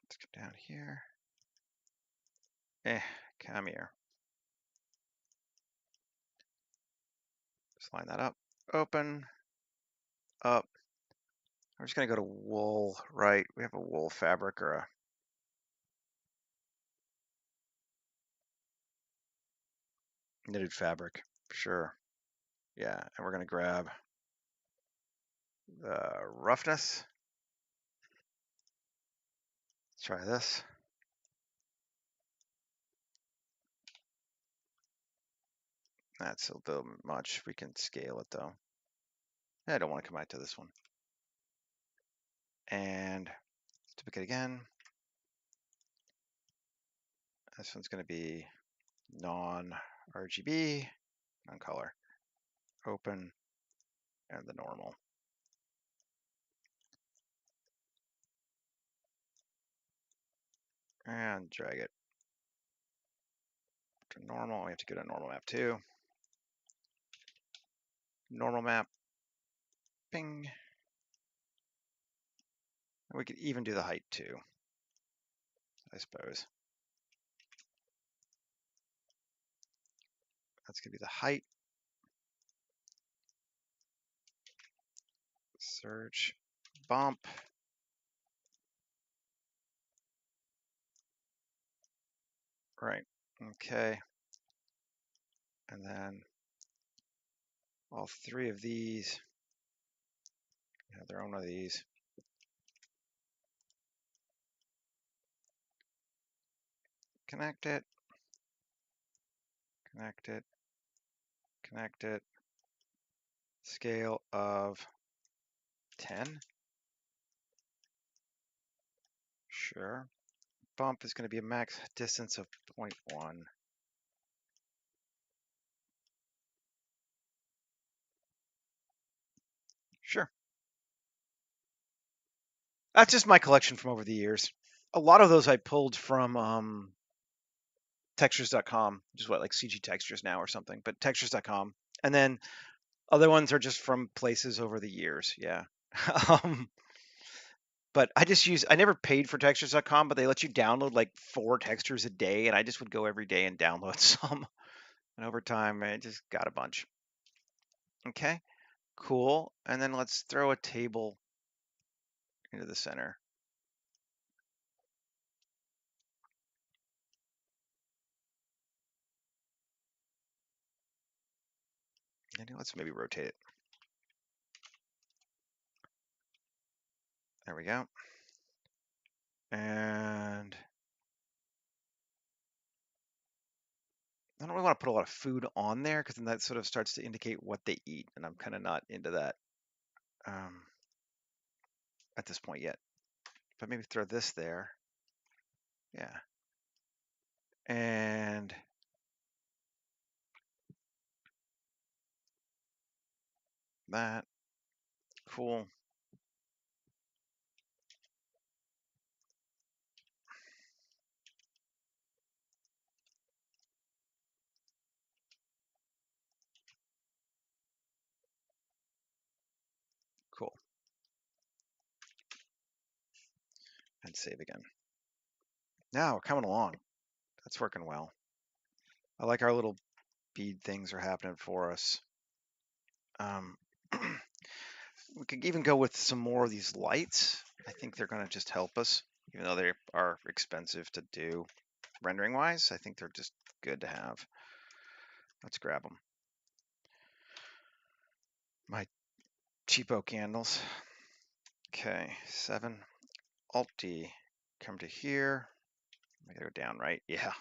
let's go down here. Come here. Just line that up. Open. Up. I'm just going to go to wool, right? We have a wool fabric or a knitted fabric. Sure. Yeah. And we're going to grab the roughness. Let's try this. That's a little much. We can scale it though. I don't want to come back to this one. And duplicate again. This one's going to be non-RGB, non-color. Open and the normal. And drag it to normal. We have to go to normal map too. Normal map. Bing. And we could even do the height too, I suppose. That's going to be the height. Search. Bump. Right. Okay. And then all three of these have their own one of these. Connect it. Connect it. Connect it. Scale of 10. Sure. Bump is going to be a max distance of 0.1. Sure. That's just my collection from over the years. A lot of those I pulled from textures.com, which is what, like CG Textures now or something, but textures.com. And then other ones are just from places over the years. Yeah. But I never paid for textures.com, but they let you download like 4 textures a day. And I just would go every day and download some. And over time, I just got a bunch. Okay, cool. And then let's throw a table into the center. And let's maybe rotate it. There we go. And I don't really want to put a lot of food on there because then that sort of starts to indicate what they eat. And I'm kind of not into that at this point yet. But maybe throw this there. Yeah. And that. Cool. Cool. And save again. Now we're coming along. That's working well. I like our little bead things are happening for us. We could even go with some more of these lights. I think they're going to just help us, even though they are expensive to do rendering wise. I think they're just good to have. Let's grab them. My cheapo candles. Okay, 7, Alt D, come to here. I gotta go down, right? Yeah.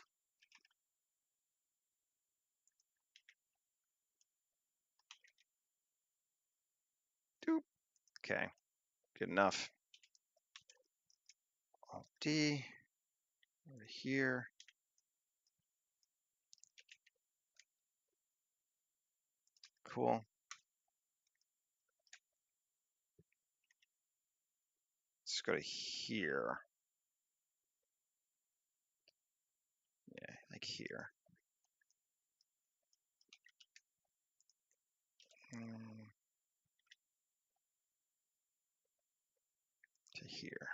Doop. Okay, good enough. Alt D, over here. Cool. Let's go to here. Yeah, like here. To here.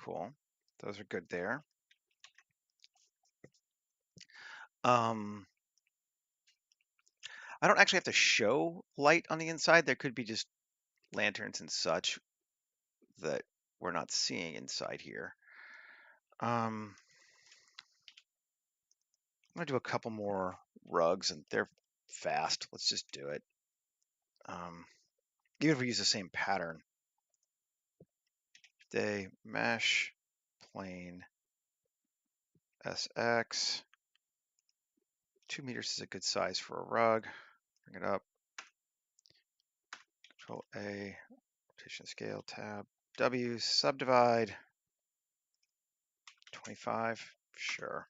Cool. Those are good there. I don't actually have to show light on the inside. There could be just lanterns and such that we're not seeing inside here. I'm gonna do a couple more rugs, and they're fast. Let's just do it. Even if we use the same pattern. Day mesh plane SX. 2 meters is a good size for a rug. Bring it up. Control A, rotation scale, tab W, subdivide. 25, sure.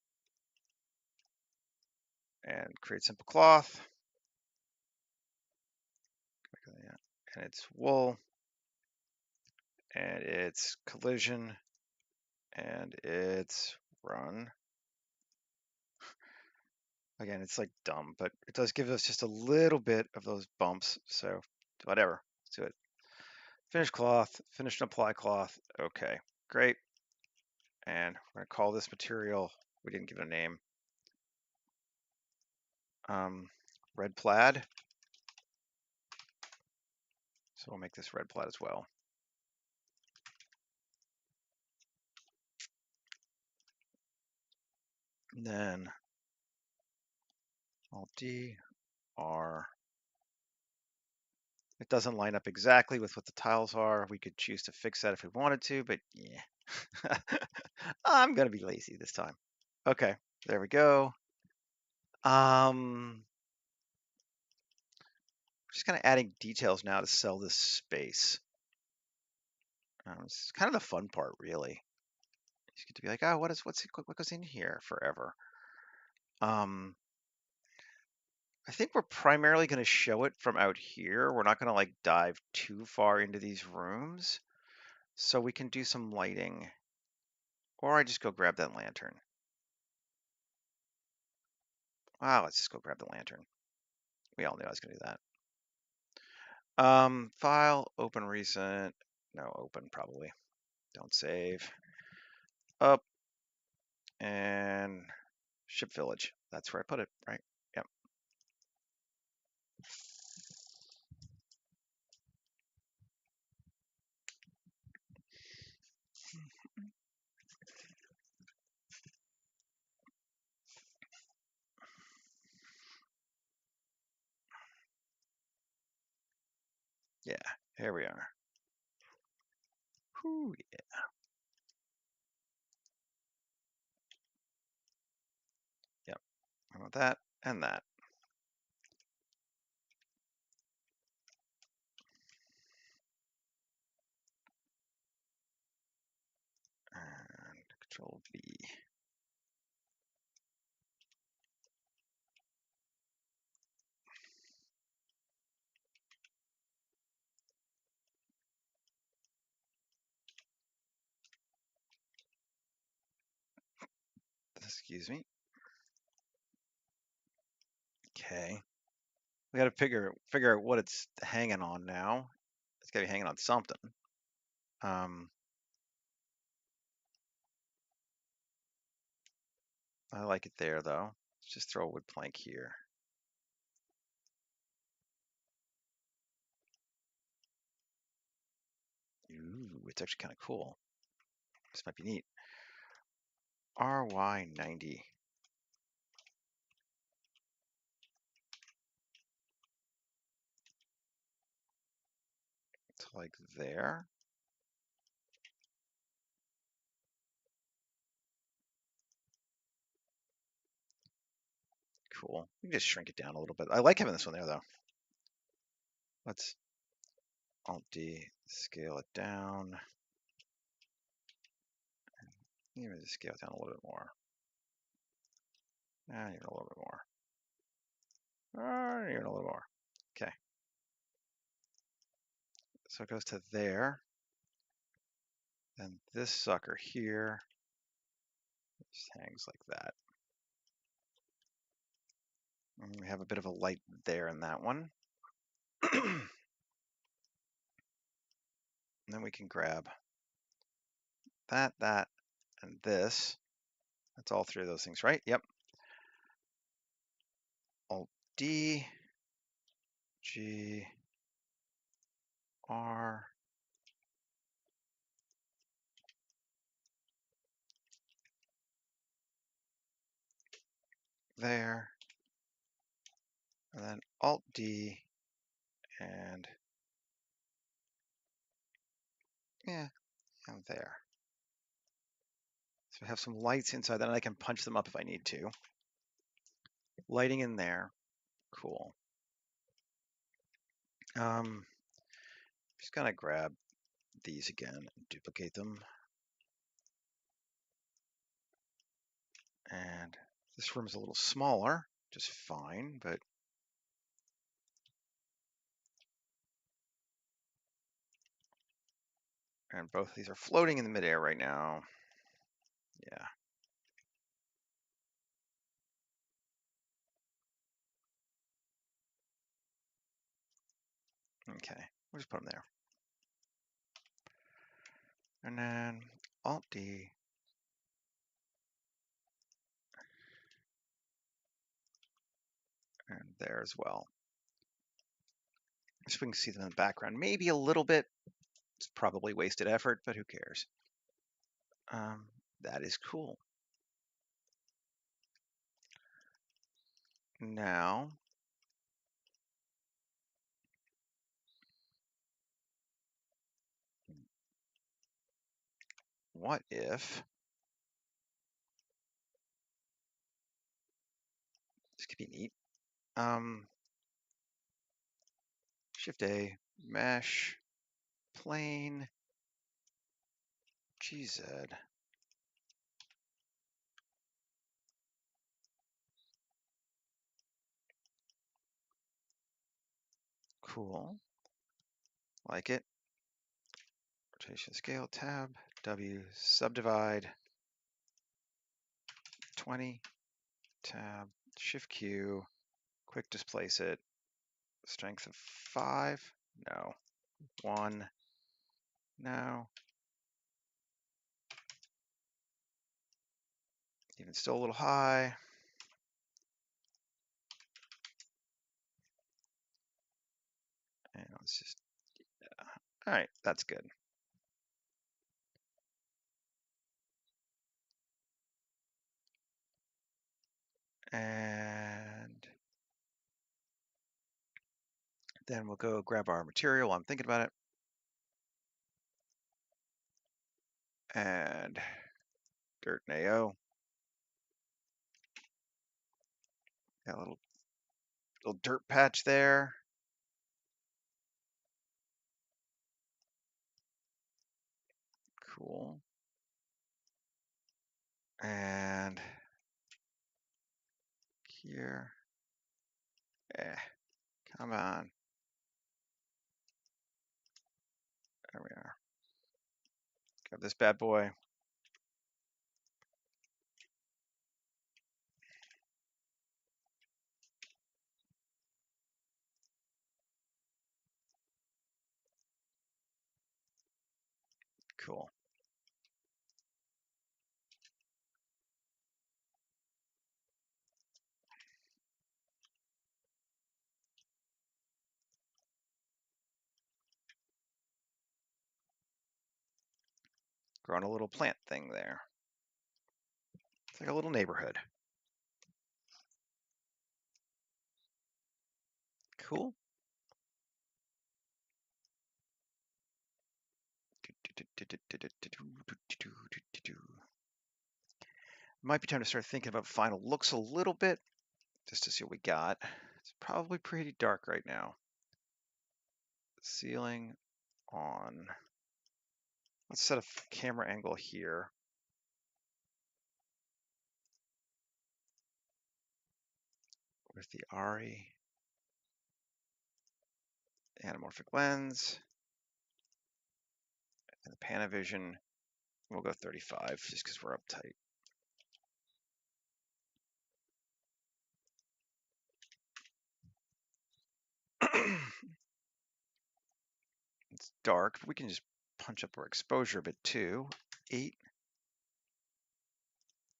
and create simple cloth. And it's wool, and it's collision, and it's run. Again, it's like dumb, but it does give us just a little bit of those bumps. So whatever, let's do it. Finish cloth, finish and apply cloth. Okay, great. And we're gonna call this material, we didn't give it a name, red plaid. So we'll make this red plaid as well. And then Alt D, R. It doesn't line up exactly with what the tiles are. We could choose to fix that if we wanted to, but yeah. I'm gonna be lazy this time. Okay, there we go. Just kind of adding details now to sell this space. It's kind of the fun part, really. You get to be like, oh, what goes in here forever? I think we're primarily going to show it from out here. We're not going to like dive too far into these rooms. So we can do some lighting. Or I just go grab that lantern. Wow, let's just go grab the lantern. We all knew I was going to do that. File, open recent. No, open probably. Don't save. Up. And ship village. That's where I put it, right? Yep. Yeah, here we are. Whew, yeah. Yep. I want that and that. And Control V. Excuse me. Okay. We got to figure out what it's hanging on now. It's got to be hanging on something. I like it there though. Let's just throw a wood plank here. Ooh, it's actually kind of cool. This might be neat. RY90. It's like there. Cool. We can just shrink it down a little bit. I like having this one there though. Let's Alt D, scale it down. Even just scale it down a little bit more. Even a little bit more. Even a little more. Okay. So it goes to there. Then this sucker here just hangs like that. And we have a bit of a light there in that one. And then we can grab that, and this. That's all three of those things, right? Yep. Alt D, G, R. There. And then Alt D and yeah, and there. So we have some lights inside that, and I can punch them up if I need to. Lighting in there. Cool. Just gonna grab these again and duplicate them. And this room is a little smaller. just fine, but and both of these are floating in the midair right now. Yeah. Okay, we'll just put them there. And then Alt D. And there as well. So we can see them in the background. Maybe a little bit. It's probably wasted effort, but who cares? That is cool. Now, what if this could be neat? Shift A, mesh, plane, GZ. Cool. Like it. Rotation scale tab, W, subdivide, 20, tab, shift Q, quick displace it, strength of 5, no, 1, no, even still a little high. And let's just, yeah. All right, that's good. And then we'll go grab our material while I'm thinking about it. And dirt and AO. Got a little dirt patch there. Cool. And here. Come on. There we are. Got this bad boy. Cool. Growing a little plant thing there. It's like a little neighborhood. Cool. Might be time to start thinking about final looks a little bit, just to see what we got. It's probably pretty dark right now. Ceiling on. Let's set a camera angle here. With the ARRI anamorphic lens and the Panavision. We'll go 35 just because we're uptight. It's dark, but we can just punch up our exposure a bit too. 8,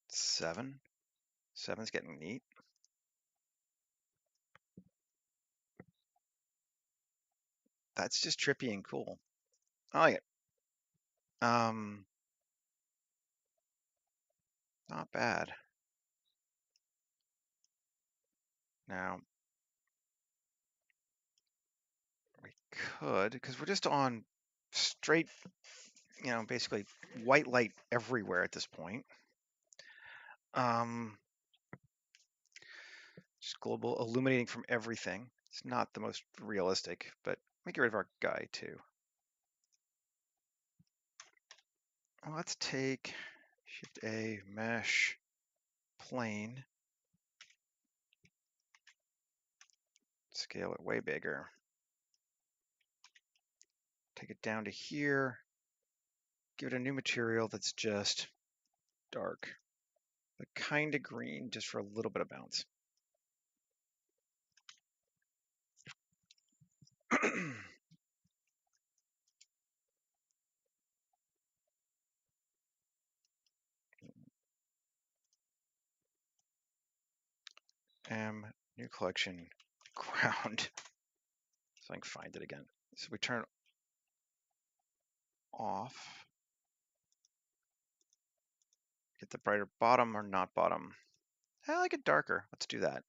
7. 7's getting neat. That's just trippy and cool. I like it. Not bad. Now, we could, because we're just on straight, basically white light everywhere at this point. Just global illuminating from everything. It's not the most realistic, but we get rid of our guy too. Let's take Shift A, mesh, plane. Scale it way bigger. Take it down to here. Give it a new material that's just dark, but kind of green, just for a little bit of bounce. New collection, ground. So I can find it again. So we turn off. Get the brighter bottom or not bottom. I like it darker. Let's do that.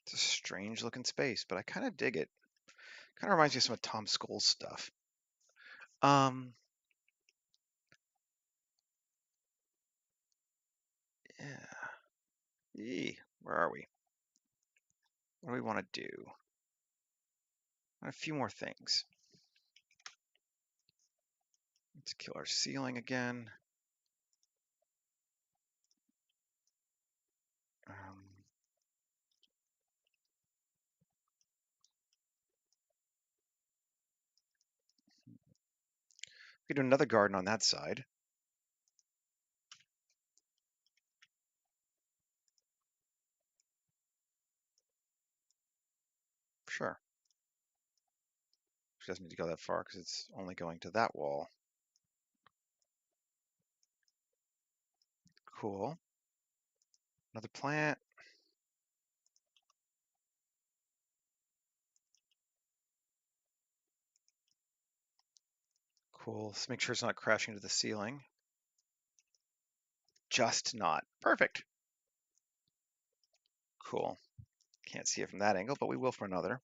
It's a strange looking space, but I kind of dig it. Kind of reminds me of some of Tom Scholes stuff. Yeah. Where are we? What do we want to do? A few more things. Let's kill our ceiling again. We could do another garden on that side. Sure. She doesn't need to go that far because it's only going to that wall. Cool. Another plant. Cool. Let's make sure it's not crashing to the ceiling. Just not. Perfect. Cool. Can't see it from that angle, but we will from another.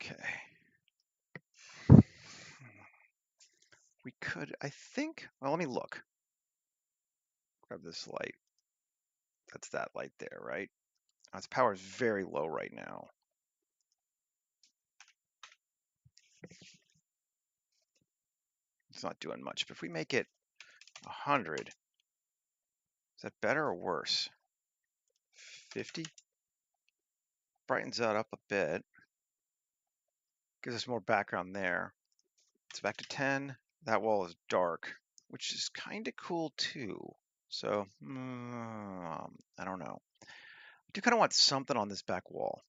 Okay. We could, I think, well, let me look. Grab this light. That's that light there, right? Its power is very low right now. It's not doing much, but if we make it 100, is that better or worse? 50? Brightens that up a bit. Gives us more background there. It's back to 10. That wall is dark, which is kind of cool too. So, I don't know. I do kind of want something on this back wall.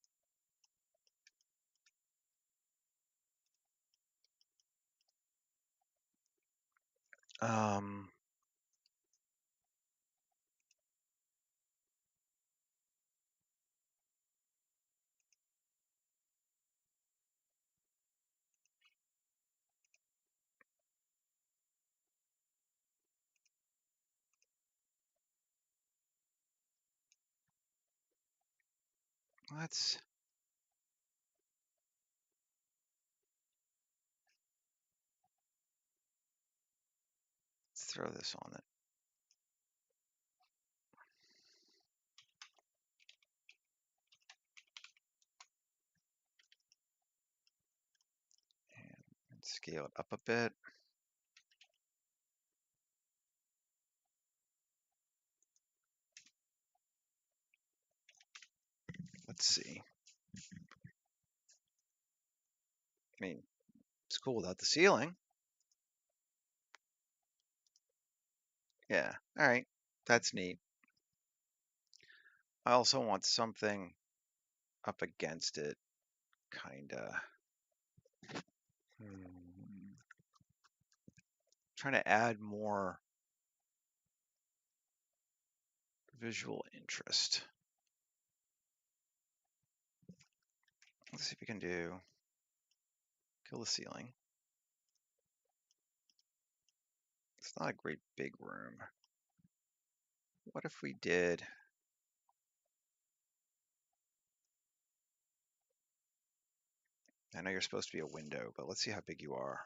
Let's throw this on it. And scale it up a bit. Let's see. I mean, it's cool without the ceiling. Yeah, all right. That's neat. I also want something up against it, kinda. Trying to add more visual interest. Let's see if we can kill the ceiling. It's not a great big room. What if we did I know you're supposed to be a window, but let's see how big you are.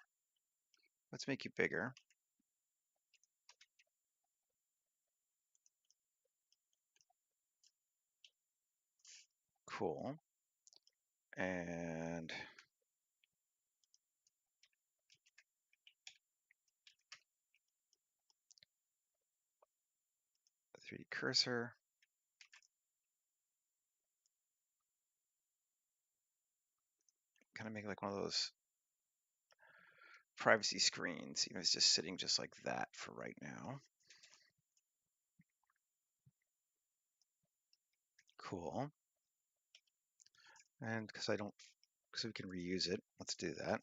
Let's make you bigger. Cool. And the 3D cursor. Kind of make like one of those privacy screens, even if it's just sitting just like that for right now. Cool. And because we can reuse it, let's do that.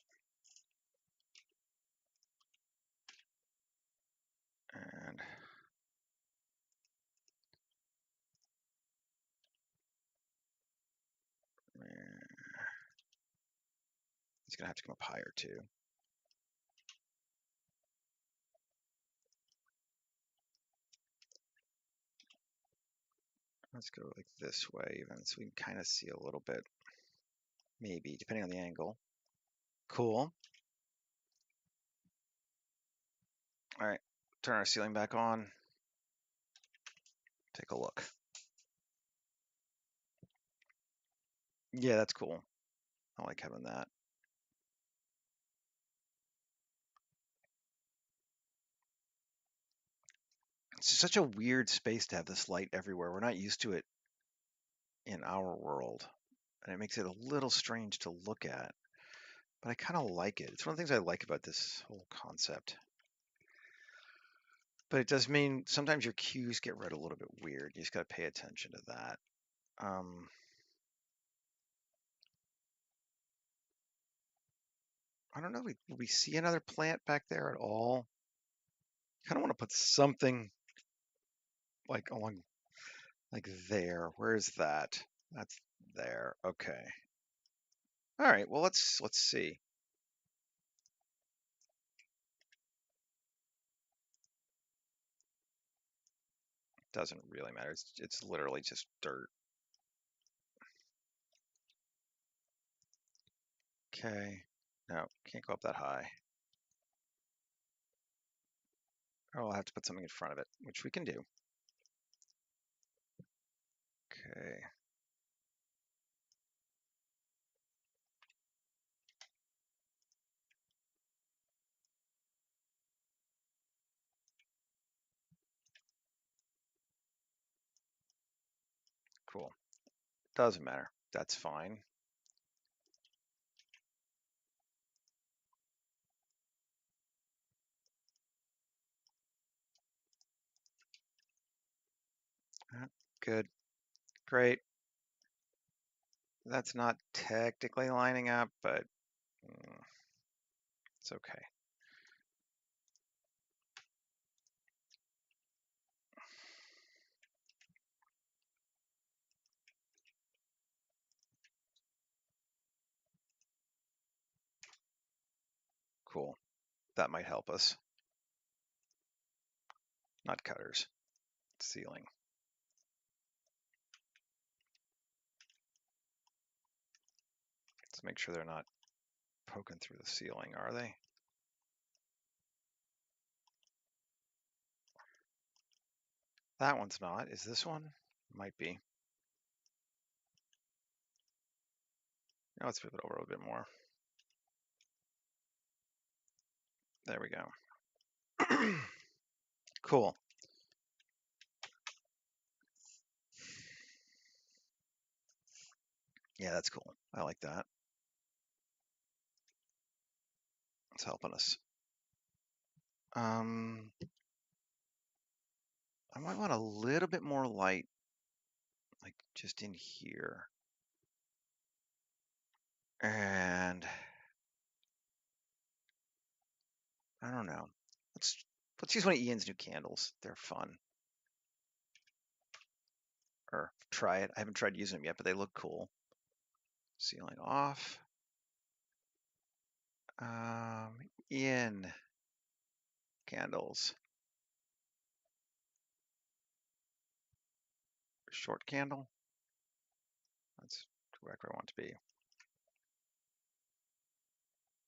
And it's gonna have to come up higher too. Let's go like this way even, so we can kind of see a little bit, maybe, depending on the angle. Cool. All right, turn our ceiling back on. Take a look. Yeah, that's cool. I like having that. It's such a weird space to have this light everywhere. We're not used to it in our world, and it makes it a little strange to look at, but I kind of like it. It's one of the things I like about this whole concept. But it does mean sometimes your cues get read a little bit weird. You just got to pay attention to that. I don't know. Will we see another plant back there at all? Kind of want to put something like along, like there. Where is that? That's there. Okay. All right. Well, let's see. Doesn't really matter. It's literally just dirt. Okay. No, can't go up that high. Oh, I'll have to put something in front of it, which we can do. Okay. Cool. Doesn't matter. That's fine. Good. Great. That's not technically lining up, but it's okay. Cool. That might help us. Not cutters. Ceiling. Let's make sure they're not poking through the ceiling, are they? That one's not. Is this one? Might be. Now let's move it over a bit more. There we go. Cool. Yeah, that's cool. I like that. It's helping us. I might want a little bit more light, like just in here. And I don't know. Let's use one of Ian's new candles. They're fun. Or try it. I haven't tried using them yet, but they look cool. Ceiling off. Ian candles. Short candle. That's correct where I want to be.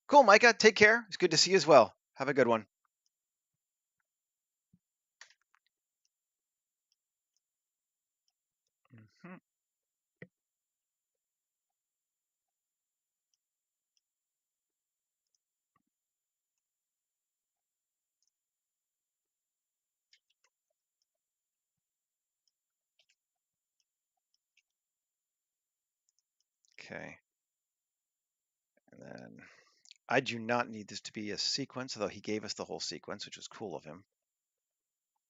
Cool, Micah. Take care. It's good to see you as well. Have a good one. Mhm. Okay. And then I do not need this to be a sequence, although he gave us the whole sequence, which was cool of him.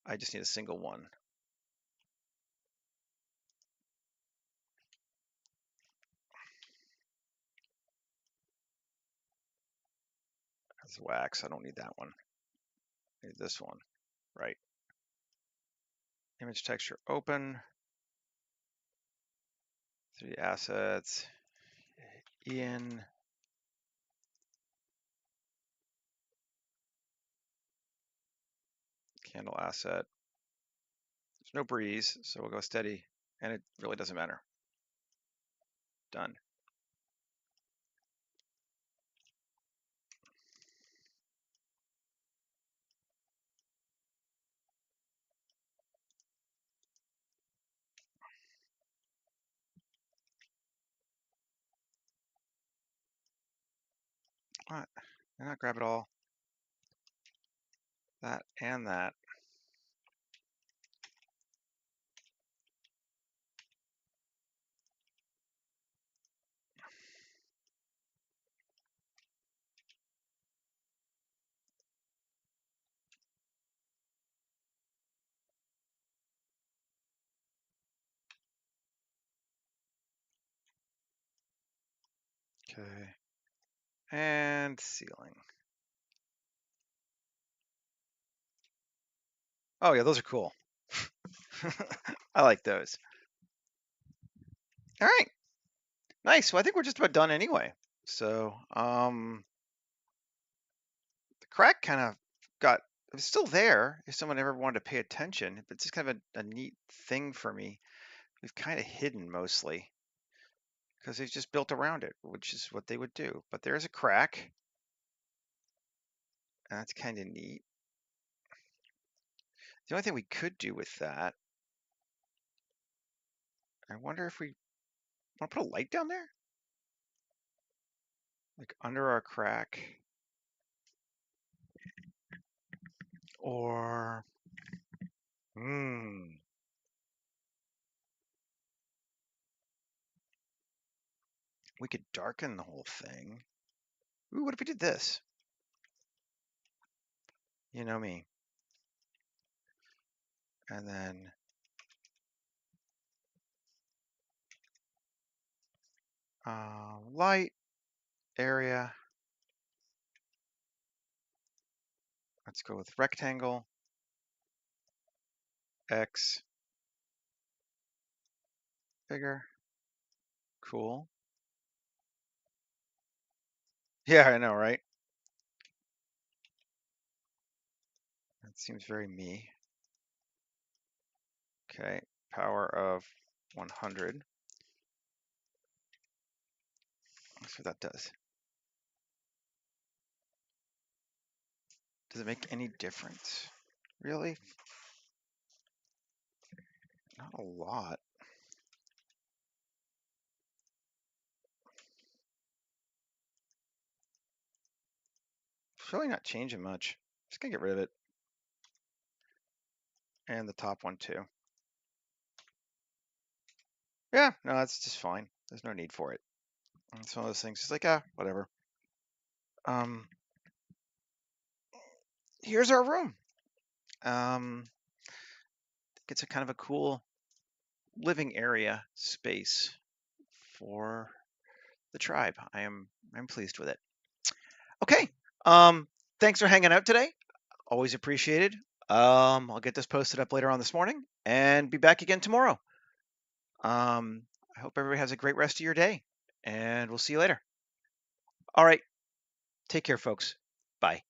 I just need a single one. That's wax. I don't need that one. I need this one. Right. Image texture open. 3D assets. Ian. Candle asset. There's no breeze, so we'll go steady. And it really doesn't matter. Done. What? Did I not grab it all? That and that. Okay. And ceiling. Oh yeah, those are cool. I like those. All right. Nice. Well, I think we're just about done anyway. So, the crack kind of got, it was still there if someone ever wanted to pay attention. It's just kind of a neat thing for me. We've kind of hidden mostly because they've just built around it, which is what they would do. But there's a crack. And that's kind of neat. The only thing we could do with that, I wonder if we want to put a light down there? Like under our crack? Or, we could darken the whole thing. Ooh, what if we did this? You know me. And then light area. Let's go with rectangle. X. Bigger. Cool. Yeah, I know, right? That seems very me. Okay, power of 100. Let's see what that does. Does it make any difference? Really? Not a lot. It's really not changing much. Just gonna get rid of it. And the top one too. Yeah, no, that's just fine. There's no need for it. It's one of those things. It's like, whatever. Here's our room. It's a kind of a cool living area space for the tribe. I'm pleased with it. Okay. Thanks for hanging out today. Always appreciated. I'll get this posted up later on this morning and be back again tomorrow. I hope everybody has a great rest of your day, and we'll see you later. All right. Take care, folks. Bye.